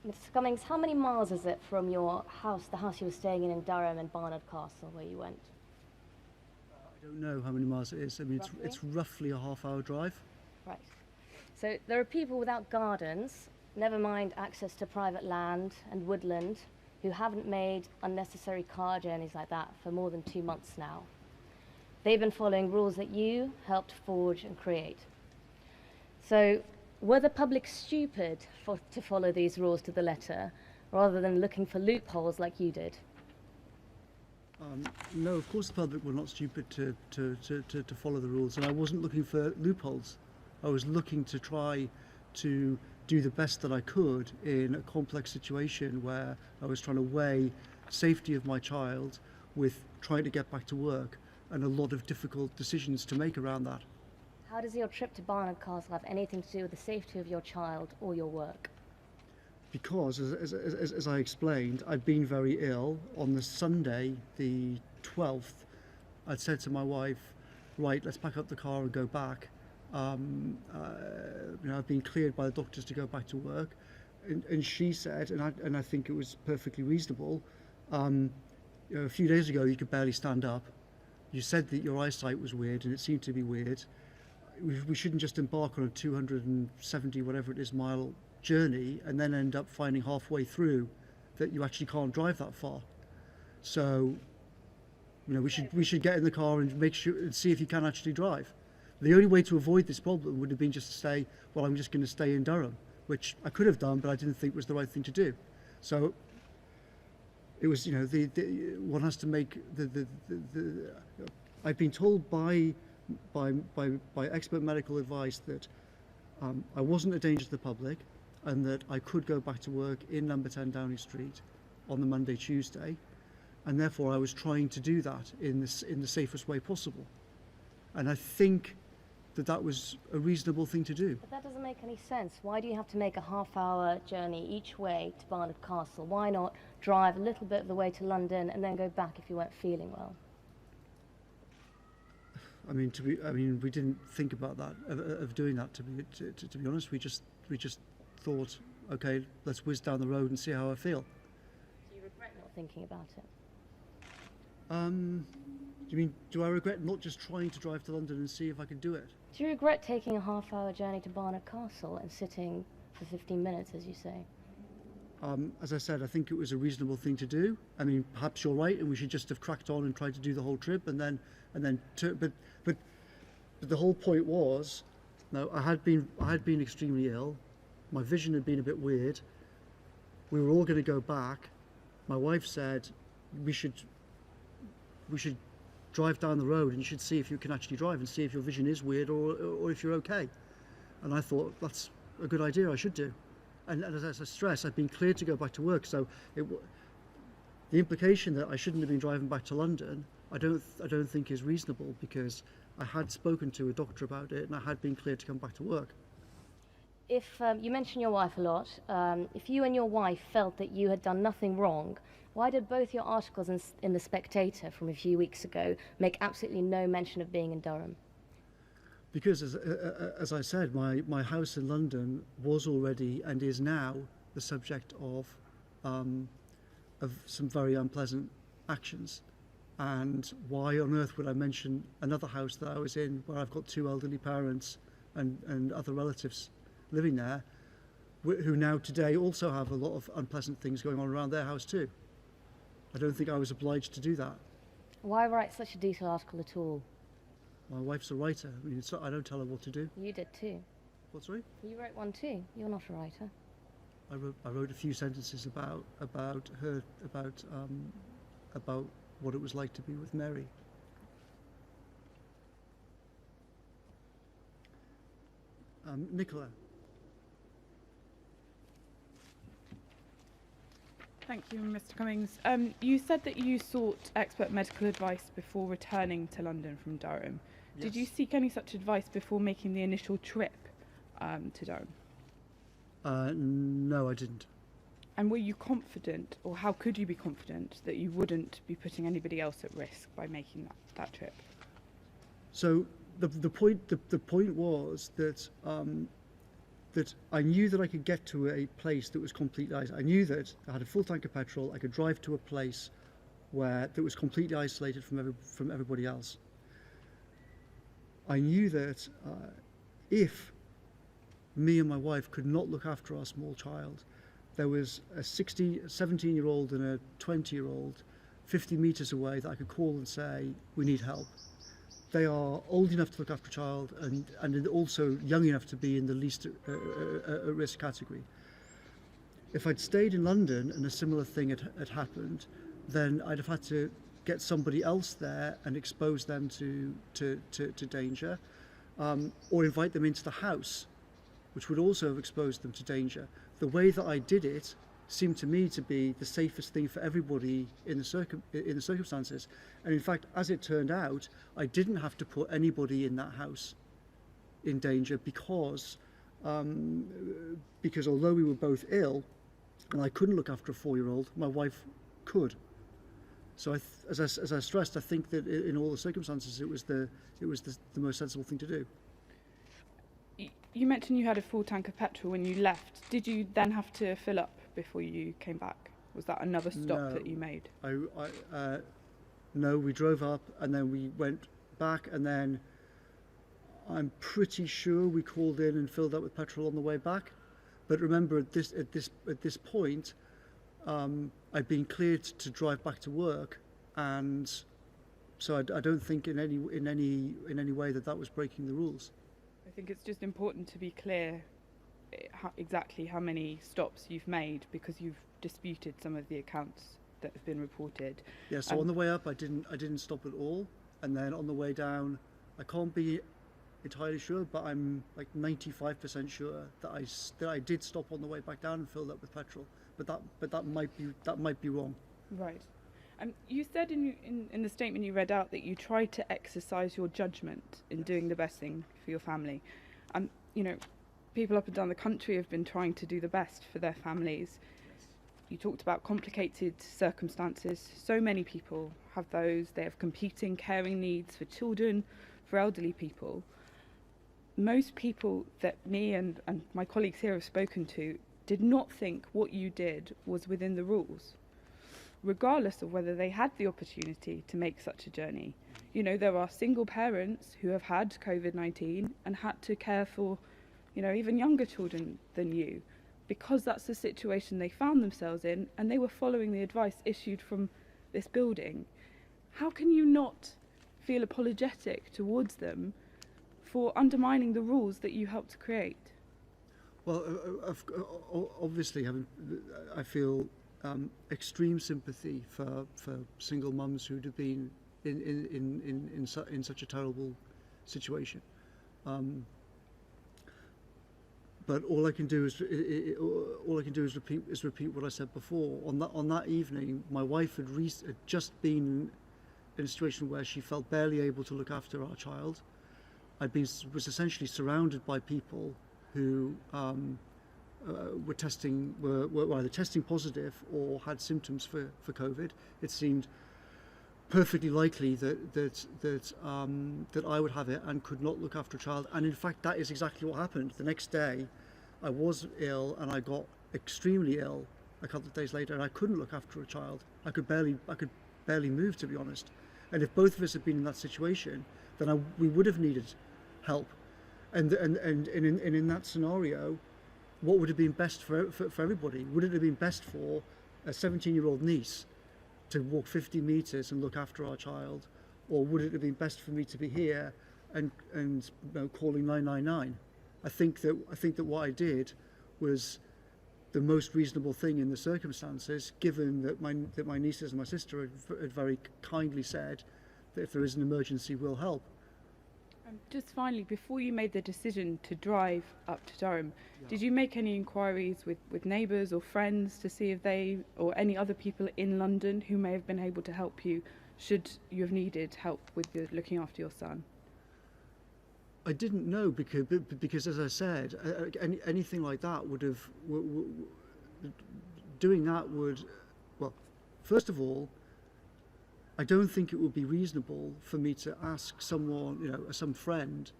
Mr. Cummings, how many miles is it from your house, the house you were staying in Durham, and Barnard Castle, where you went? I don't know how many miles it is. I mean, it's roughly a half-hour drive. Right. So there are people without gardens, never mind access to private land and woodland, who haven't made unnecessary car journeys like that for more than 2 months now. They've been following rules that you helped forge and create. So were the public stupid to follow these rules to the letter, rather than looking for loopholes like you did? No, of course the public were not stupid to follow the rules, and I wasn't looking for loopholes. I was looking to try to do the best that I could in a complex situation where I was trying to weigh safety of my child with trying to get back to work, and a lot of difficult decisions to make around that. How does your trip to Barnard Castle have anything to do with the safety of your child or your work? Because, as I explained, I'd been very ill. On the Sunday, the 12th, I'd said to my wife, right, let's pack up the car and go back. I've been cleared by the doctors to go back to work. And she said, and I think it was perfectly reasonable, a few days ago you could barely stand up. You said that your eyesight was weird, and it seemed to be weird. We shouldn't just embark on a 270 whatever it is mile journey and then end up finding halfway through that you actually can't drive that far. So we should get in the car and make sure and see if you can actually drive. The only way to avoid this problem would have been just to say, well, I'm just going to stay in Durham, which I could have done, but I didn't think was the right thing to do. So it was, one has to make I've been told by expert medical advice that I wasn't a danger to the public and that I could go back to work in number 10 Downing Street on the Monday, Tuesday, and therefore I was trying to do that in the safest way possible. And I think that was a reasonable thing to do. But that doesn't make any sense. Why do you have to make a half-hour journey each way to Barnard Castle? Why not drive a little bit of the way to London and then go back if you weren't feeling well? I mean, we didn't think about that of doing that. To be honest, we just thought, okay, let's whiz down the road and see how I feel. Do you regret not thinking about it? Do you mean, do I regret not just trying to drive to London and see if I could do it? Do you regret taking a half-hour journey to Barnard Castle and sitting for 15 minutes, as you say? As I said, I think it was a reasonable thing to do. I mean, perhaps you're right, and we should just have cracked on and tried to do the whole trip, but the whole point was, no, I had been extremely ill. My vision had been a bit weird. We were all going to go back. My wife said we should drive down the road and you should see if you can actually drive and see if your vision is weird or if you're okay. And I thought that's a good idea, I should do. And as I stress, I've been cleared to go back to work, so the implication that I shouldn't have been driving back to London, I don't think is reasonable, because I had spoken to a doctor about it and I had been cleared to come back to work. If you mention your wife a lot, if you and your wife felt that you had done nothing wrong, why did both your articles in The Spectator from a few weeks ago make absolutely no mention of being in Durham? Because, as I said, my house in London was already and is now the subject of some very unpleasant actions. And why on earth would I mention another house that I was in, where I've got two elderly parents and other relatives living there, who now today also have a lot of unpleasant things going on around their house too. I don't think I was obliged to do that. Why write such a detailed article at all? My wife's a writer. I mean, I don't tell her what to do. You did too. What, sorry? You wrote one too. You're not a writer. I wrote a few sentences about her, about what it was like to be with Mary. Nicola. Thank you, Mr. Cummings. You said that you sought expert medical advice before returning to London from Durham. Yes. Did you seek any such advice before making the initial trip to Durham? No, I didn't. And were you confident, or how could you be confident, that you wouldn't be putting anybody else at risk by making that trip? So the point was that that I knew that I could get to a place that was completely isolated. I knew that I had a full tank of petrol. I could drive to a place that was completely isolated from everybody else. I knew that if me and my wife could not look after our small child, there was a 17-year-old and a 20-year-old 50 metres away that I could call and say, we need help. They are old enough to look after a child and also young enough to be in the least risk category. If I'd stayed in London and a similar thing had happened, then I'd have had to get somebody else there and expose them to danger, or invite them into the house, which would also have exposed them to danger. The way that I did it seemed to me to be the safest thing for everybody in the circumstances. And in fact, as it turned out, I didn't have to put anybody in that house in danger because although we were both ill and I couldn't look after a 4-year-old, my wife could. So as I stressed, I think that in all the circumstances, it was the most sensible thing to do. You mentioned you had a full tank of petrol when you left. Did you then have to fill up before you came back? Was that another stop that you made? No, we drove up and then we went back, and then I'm pretty sure we called in and filled up with petrol on the way back. But remember, at this point, I'd been cleared to drive back to work, and so I don't think in any way that was breaking the rules. I think it's just important to be clear exactly how many stops you've made, because you've disputed some of the accounts that have been reported. Yeah, so on the way up I didn't stop at all, and then on the way down I can't be entirely sure, but I'm like 95% sure that I did stop on the way back down and filled up with petrol, but that might be wrong. Right. You said in the statement you read out that you tried to exercise your judgment in doing the best thing for your family. People up and down the country have been trying to do the best for their families. You talked about complicated circumstances. So many people have those. They have competing caring needs for children, for elderly people. Most people that me and my colleagues here have spoken to did not think what you did was within the rules, regardless of whether they had the opportunity to make such a journey. There are single parents who have had COVID-19 and had to care for, even younger children than you. because that's the situation they found themselves in, and they were following the advice issued from this building. How can you not feel apologetic towards them for undermining the rules that you helped to create? Well, obviously, I feel extreme sympathy for single mums who'd have been in such a terrible situation. But all I can do is repeat what I said before. On that evening, my wife had just been in a situation where she felt barely able to look after our child. Was essentially surrounded by people who were either testing positive or had symptoms for COVID. It seemed perfectly likely that I would have it and could not look after a child. And in fact, that is exactly what happened. The next day, I was ill and I got extremely ill a couple of days later, and I couldn't look after a child. I could barely move, to be honest. And if both of us had been in that situation, then we would have needed help. And in that scenario, what would have been best for everybody? Would it have been best for a 17-year-old niece to walk 50 meters and look after our child, or would it have been best for me to be here and calling 999? I think that what I did was the most reasonable thing in the circumstances, given that my nieces and my sister had very kindly said that if there is an emergency, we'll help. Just finally, before you made the decision to drive up to Durham, did you make any inquiries with neighbours or friends to see if they or any other people in London who may have been able to help you should you have needed help with looking after your son? I didn't know because as I said, anything like that would have doing that would, well, first of all, I don't think it would be reasonable for me to ask someone, some friend,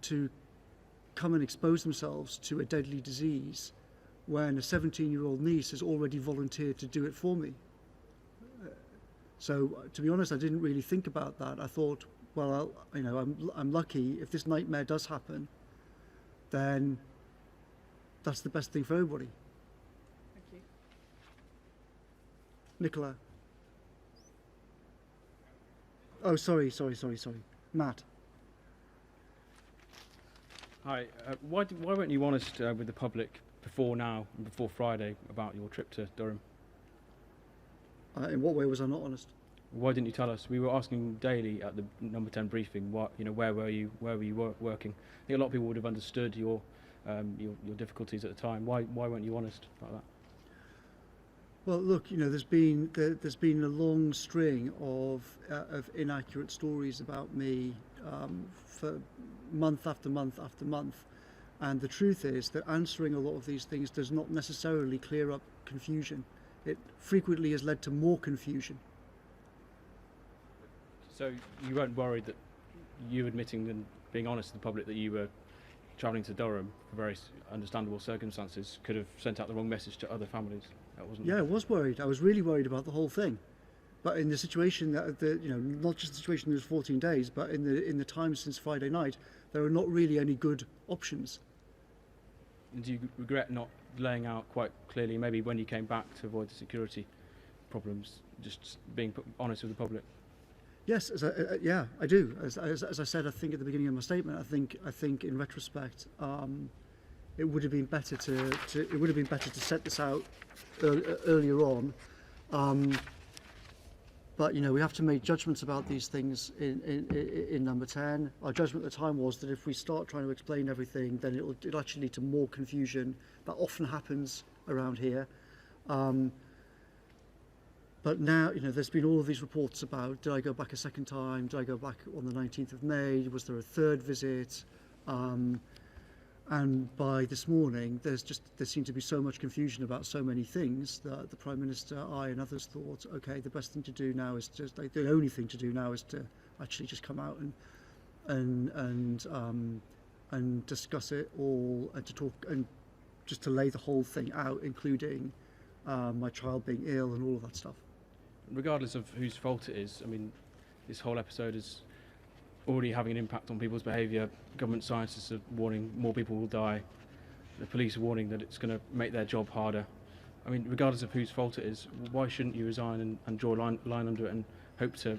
to come and expose themselves to a deadly disease when a 17-year-old niece has already volunteered to do it for me. So, to be honest, I didn't really think about that. I thought, well, I'm lucky. If this nightmare does happen, then that's the best thing for everybody. Thank you. Nicola. Oh, sorry. Matt. Hi. Why weren't you honest with the public before now and before Friday about your trip to Durham? In what way was I not honest? Why didn't you tell us? We were asking daily at the number 10 briefing. Where were you working? I think a lot of people would have understood your difficulties at the time. Why weren't you honest about that? Well, look, there's been a long string of inaccurate stories about me for month after month after month, and the truth is that answering a lot of these things does not necessarily clear up confusion. It frequently has led to more confusion. So you weren't worried that you admitting and being honest to the public that you were travelling to Durham for very understandable circumstances could have sent out the wrong message to other families? Yeah, I was worried. I was really worried about the whole thing. But in the situation not just the situation in those 14 days, but in the time since Friday night, there are not really any good options. And do you regret not laying out quite clearly, maybe when you came back to avoid the security problems, just being honest with the public? Yes, I do. As I said, I think at the beginning of my statement, I think in retrospect, it would have been better to set this out earlier on. But we have to make judgments about these things in number 10. Our judgment at the time was that if we start trying to explain everything, then it'll actually lead to more confusion. That often happens around here. But now, there's been all of these reports about, did I go back a second time? Did I go back on the 19th of May? Was there a third visit? And by this morning, there seemed to be so much confusion about so many things that the Prime Minister, I and others thought, okay, the best thing to do now is the only thing to do now is to actually just come out and discuss it all, and to talk and just to lay the whole thing out, including my child being ill and all of that stuff. Regardless of whose fault it is, I mean, this whole episode is already having an impact on people's behaviour. Government scientists are warning more people will die. the police warning that it's going to make their job harder. I mean, regardless of whose fault it is, why shouldn't you resign and draw a line under it and hope to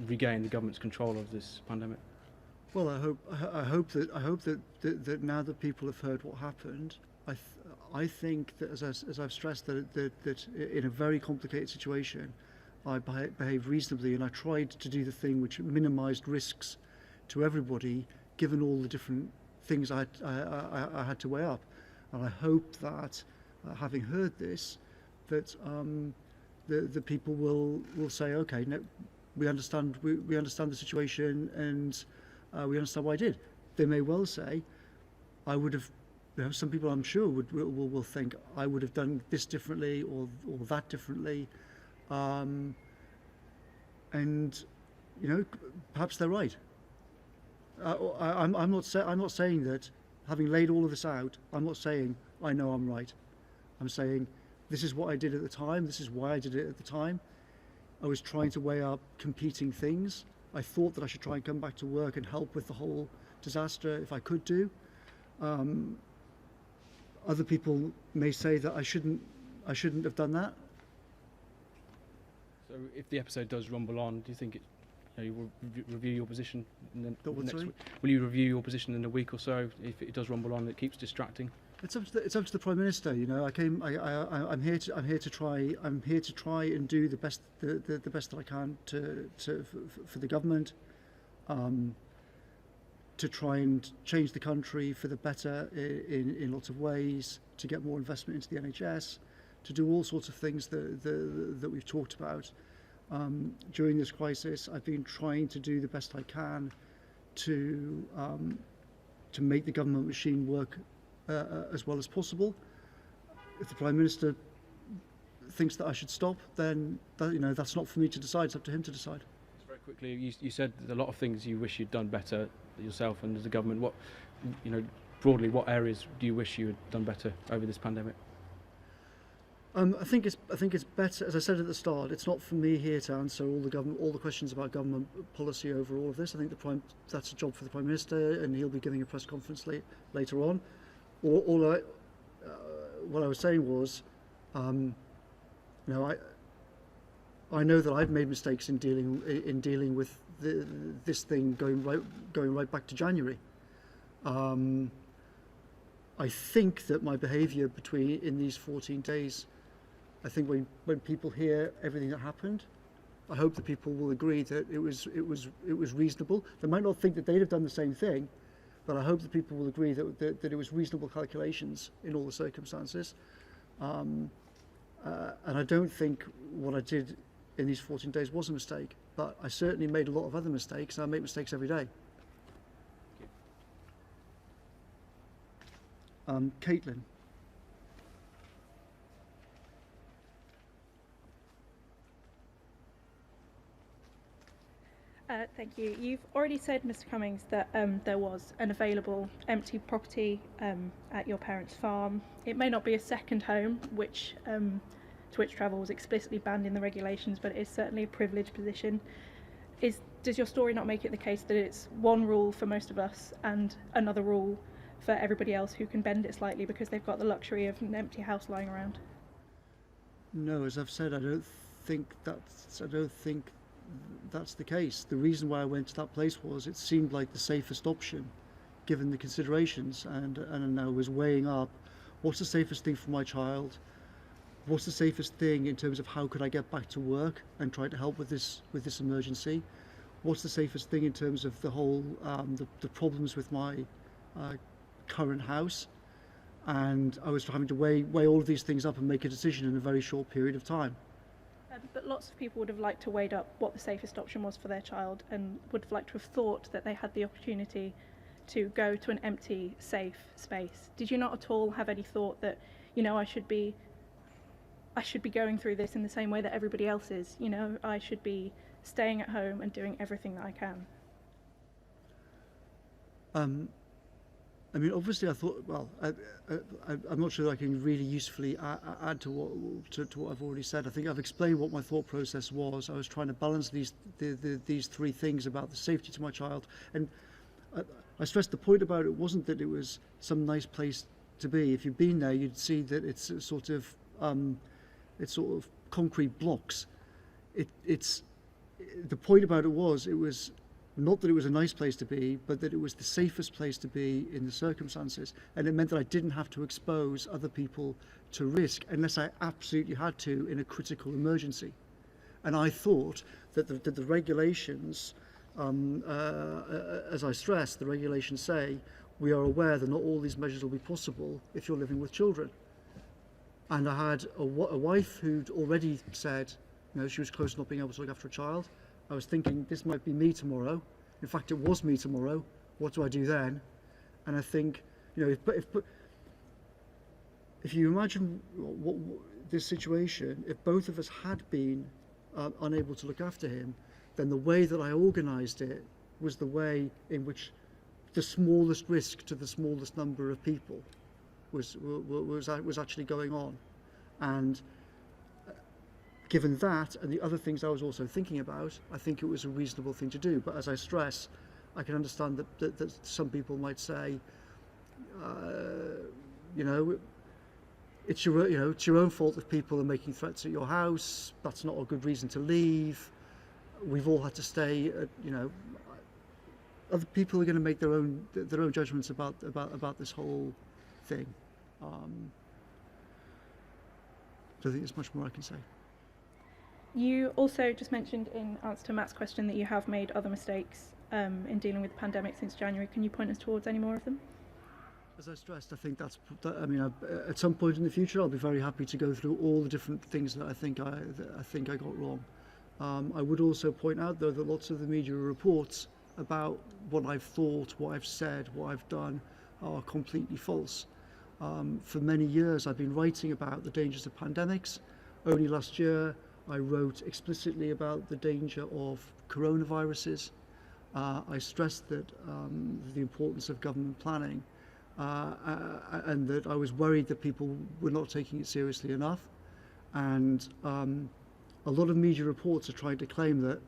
regain the government's control of this pandemic? Well, I hope that now that people have heard what happened, I think that as I've stressed that in a very complicated situation, I behaved reasonably, and I tried to do the thing which minimised risks to everybody, given all the different things I had to weigh up. And I hope that, having heard this, that the people will say, okay, no, we understand the situation, and we understand what I did. They may well say, I would have. Some people, I'm sure, will think I would have done this differently or that differently, and perhaps they're right. I'm not saying that, having laid all of this out, I'm not saying I know I'm right. I'm saying this is what I did at the time. This is why I did it at the time. I was trying to weigh up competing things. I thought that I should try and come back to work and help with the whole disaster if I could do. Other people may say that I shouldn't have done that. So, if the episode does rumble on, do you think you will review your position in the next week? Will you review your position in a week or so if it does rumble on? It keeps distracting. It's up to the Prime Minister. I'm here to try and do the best that I can for the government. To try and change the country for the better in lots of ways, to get more investment into the NHS, to do all sorts of things that we've talked about. During this crisis, I've been trying to do the best I can to make the government machine work as well as possible. If the Prime Minister thinks that I should stop, then that's not for me to decide. It's up to him to decide. Just very quickly, you said a lot of things you wish you'd done better yourself and as a government. What, broadly, what areas do you wish you had done better over this pandemic? I think it's better, as I said at the start. It's not for me here to answer all the questions about government policy over all of this. I think that's a job for the Prime Minister, and he'll be giving a press conference later on. What I was saying was, I know that I've made mistakes in dealing with this thing going right back to January. I think that my behaviour in these 14 days, I think when people hear everything that happened, I hope that people will agree that it was reasonable. They might not think that they'd have done the same thing, but I hope that people will agree that it was reasonable calculations in all the circumstances. And I don't think what I did in these 14 days was a mistake, but I certainly made a lot of other mistakes, and I make mistakes every day. Caitlin. Thank you. You've already said, Mr. Cummings, that there was an available empty property at your parents' farm. It may not be a second home, to which travel was explicitly banned in the regulations, but it is certainly a privileged position. Does your story not make it the case that it's one rule for most of us and another rule for everybody else who can bend it slightly because they've got the luxury of an empty house lying around? No, as I've said, I don't think that's the case. The reason why I went to that place was it seemed like the safest option, given the considerations, and I was weighing up what's the safest thing for my child, what's the safest thing in terms of how could I get back to work and try to help with this emergency, what's the safest thing in terms of the whole the problems with my current house, and I was having to weigh all of these things up and make a decision in a very short period of time. But lots of people would have liked to weigh up what the safest option was for their child and would have liked to have thought that they had the opportunity to go to an empty, safe space. Did you not at all have any thought that, I should be going through this in the same way that everybody else is? I should be staying at home and doing everything that I can. Obviously, I thought. Well, I'm not sure I can really usefully add to what I've already said. I think I've explained what my thought process was. I was trying to balance these three things about the safety to my child, and I stressed the point about it wasn't that it was some nice place to be. If you've been there, you'd see that it's sort of concrete blocks. It's the point about it was not that it was a nice place to be, but that it was the safest place to be in the circumstances, and it meant that I didn't have to expose other people to risk unless I absolutely had to in a critical emergency. And I thought that the regulations, as I stressed, the regulations say we are aware that not all these measures will be possible if you're living with children. And I had a wife who'd already said, she was close to not being able to look after a child. I was thinking, this might be me tomorrow. In fact, it was me tomorrow. What do I do then? And I think, if you imagine this situation, if both of us had been unable to look after him, then the way that I organised it was the way in which the smallest risk to the smallest number of people was actually going on. And given that and the other things I was also thinking about, I think it was a reasonable thing to do. But as I stress, I can understand that some people might say, it's your own fault if people are making threats at your house. That's not a good reason to leave. We've all had to stay. Other people are going to make their own judgments about this whole thing. I don't think there's much more I can say. You also just mentioned in answer to Matt's question that you have made other mistakes in dealing with the pandemic since January. Can you point us towards any more of them? As I stressed, I think at some point in the future, I'll be very happy to go through all the different things that I think I got wrong. I would also point out, though, that lots of the media reports about what I've thought, what I've said, what I've done are completely false. For many years, I've been writing about the dangers of pandemics. Only last year, I wrote explicitly about the danger of coronaviruses. I stressed that the importance of government planning and that I was worried that people were not taking it seriously enough. And a lot of media reports are trying to claim that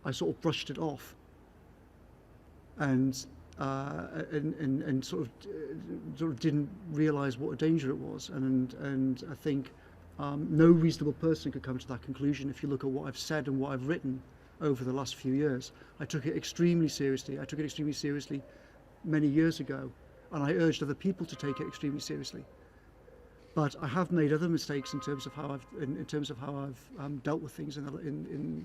I sort of brushed it off and sort of didn't realise what a danger it was. And I think no reasonable person could come to that conclusion if you look at what I've said and what I've written over the last few years. I took it extremely seriously. I took it extremely seriously many years ago, and I urged other people to take it extremely seriously. But I have made other mistakes in terms of how I've dealt with things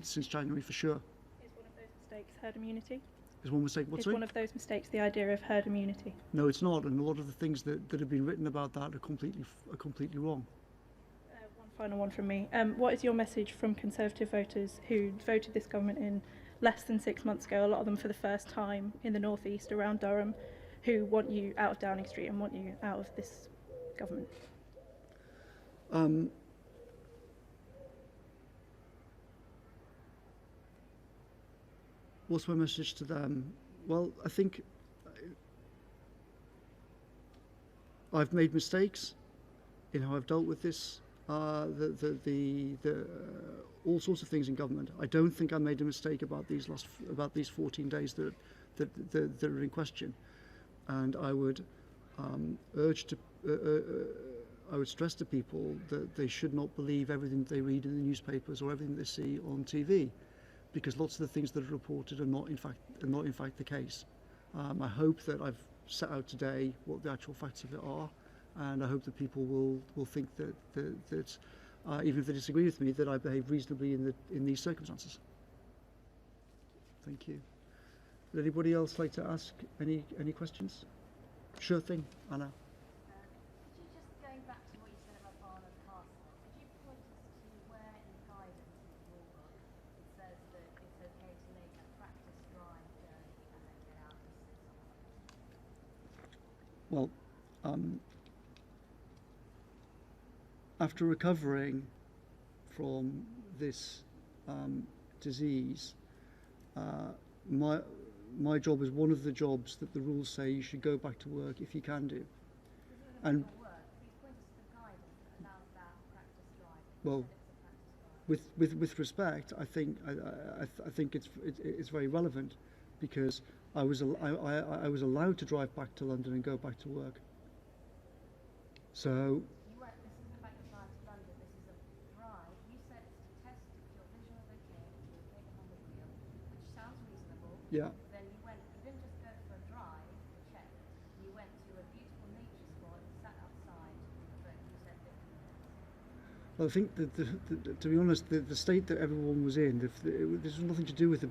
since January, for sure. Is one of those mistakes herd immunity? Is one mistake what? Is one of those mistakes the idea of herd immunity? No, it's not, and a lot of the things that have been written about that are completely wrong. One final one from me. What is your message from Conservative voters who voted this government in less than 6 months ago, a lot of them for the first time in the North East around Durham, who want you out of Downing Street and want you out of this government? What's my message to them? Well, I think I've made mistakes in how I've dealt with this, all sorts of things in government. I don't think I made a mistake about these 14 days that are in question, and I would I would stress to people that they should not believe everything they read in the newspapers or everything they see on TV, because lots of the things that are reported are not in fact the case. I hope that I've set out today what the actual facts of it are, and I hope that people will think that even if they disagree with me, that I behave reasonably in these circumstances. Thank you. Would anybody else like to ask any questions? Sure thing, Anna. Going back to what you said about Barnard Castle, could you point us to where in the guidance in the law book it says that it's okay to make a practice drive journey and then get out and sit somewhere? Well, after recovering from this disease, my job is one of the jobs that the rules say you should go back to work if you can do. And well, with respect, I think it's very relevant, because I was allowed to drive back to London and go back to work. So You weren't, this isn't about your drive to London, this is a drive. You said it's to test if your vision was okay, if you were okay behind the wheel, which sounds reasonable. yeah. Then you didn't just go for a drive to check, you went to a beautiful nature spot and sat outside for, you said 50 minutes. Well, I think that, to be honest, the state that everyone was in, this was nothing to do with a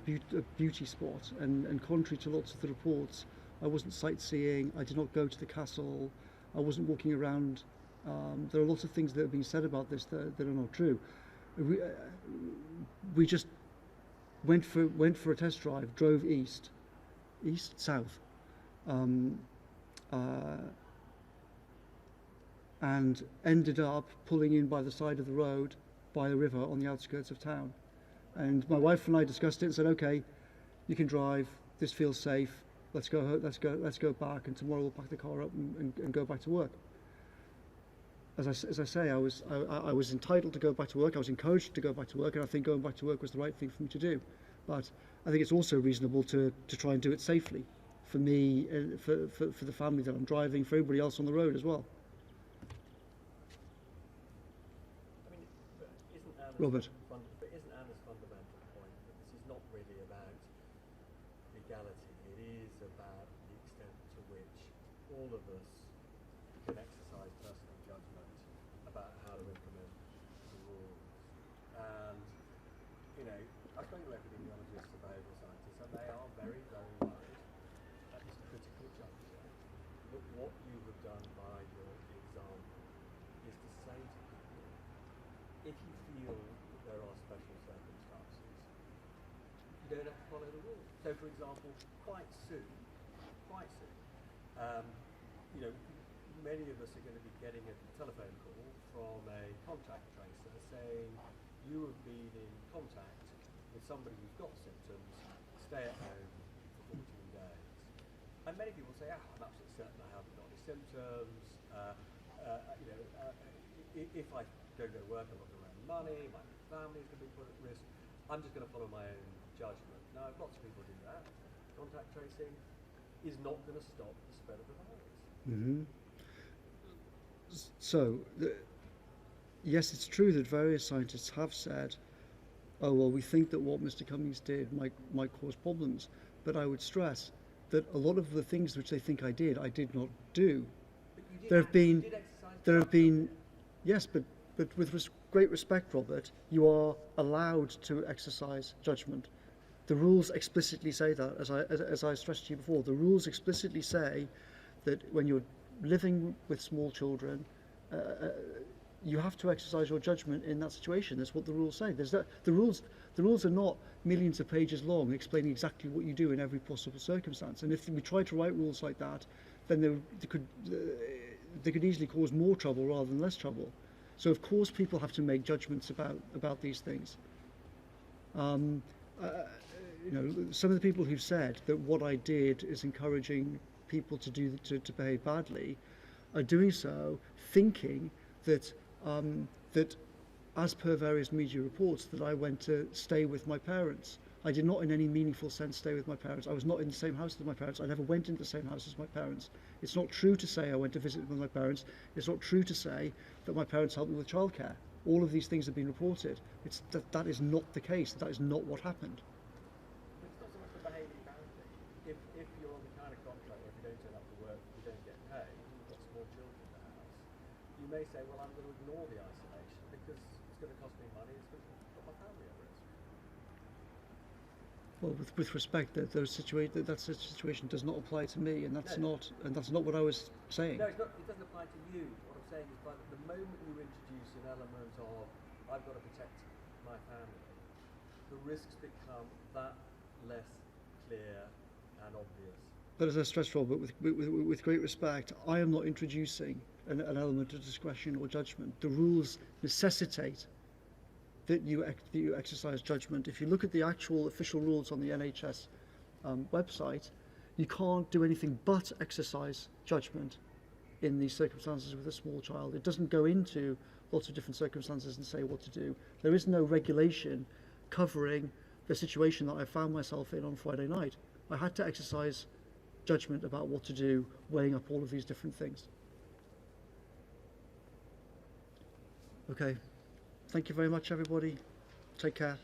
beauty spot, and contrary to lots of the reports, I wasn't sightseeing, I did not go to the castle, I wasn't walking around. There are lots of things that have been said about this that are not true. We just went for a test drive, drove south, and ended up pulling in by the side of the road by a river on the outskirts of town. And my wife and I discussed it and said, okay, you can drive, this feels safe, let's go back, and tomorrow we'll pack the car up and go back to work. As I say, I was entitled to go back to work, I was encouraged to go back to work, and I think going back to work was the right thing for me to do. But I think it's also reasonable to try and do it safely, for me, for the family that I'm driving, for everybody else on the road as well. Robert. But isn't Anna's fundamental point that this is not really about legality, it is about the extent to which all of us can exercise personal judgment about how to implement the rules. And, you know, I've spoken to epidemiologists and behavioural scientists, and they are very, very worried at this critical juncture that what you have done by your example is to say to people, if you feel that there are special circumstances, you don't have to follow the rules. So, for example, quite soon, you know, many of us are going to be getting a telephone call from a contact tracer saying you have been in contact with somebody who's got symptoms, stay at home for 14 days. And many people say, I'm absolutely certain I haven't got any symptoms. You know, if I don't go to work, I'm not going to earn money, my family is going to be put at risk. I'm just going to follow my own judgment. Now, lots of people do that. Contact tracing is not going to stop the spread of the virus. Mm-hmm. So, yes, it's true that various scientists have said, oh, well, we think that what Mr. Cummings did might cause problems. But I would stress that a lot of the things which they think I did not do. But you did There have been, exercise yes, but with great respect, Robert, you are allowed to exercise judgment. The rules explicitly say that, as I stressed to you before. The rules explicitly say that when you're living with small children, you have to exercise your judgment in that situation. That's what the rules say. The rules are not millions of pages long explaining exactly what you do in every possible circumstance. And if we try to write rules like that, then they could easily cause more trouble rather than less trouble. So of course people have to make judgments about these things. You know, some of the people who've said that what I did is encouraging people to behave badly are doing so thinking that that as per various media reports that I went to stay with my parents. I did not in any meaningful sense stay with my parents. I was not in the same house as my parents. I never went into the same house as my parents. It's not true to say I went to visit with my parents. It's not true to say that my parents helped me with childcare. All of these things have been reported. That is not the case. That is not what happened. It's not so much the behaviour boundary. If you're on the kind of contract where if you don't turn up to work, you don't get paid, you've got small children in the house, you may say, well, I'm going to ignore the isolation because it's going to cost me money, it's going to put my family at risk. Well, with respect, that situation does not apply to me, and that's not what I was saying. No, it doesn't apply to you. What I'm saying is, by the moment you introduce an element of I've got to protect my family, the risks become that less clear and obvious. But as I stressed, Robert, with great respect, I am not introducing an element of discretion or judgment. The rules necessitate that you exercise judgment. If you look at the actual official rules on the NHS website, you can't do anything but exercise judgment in these circumstances with a small child. It doesn't go into lots of different circumstances and say what to do. There is no regulation covering the situation that I found myself in on Friday night. I had to exercise judgment about what to do, weighing up all of these different things. Okay. Thank you very much, everybody. Take care.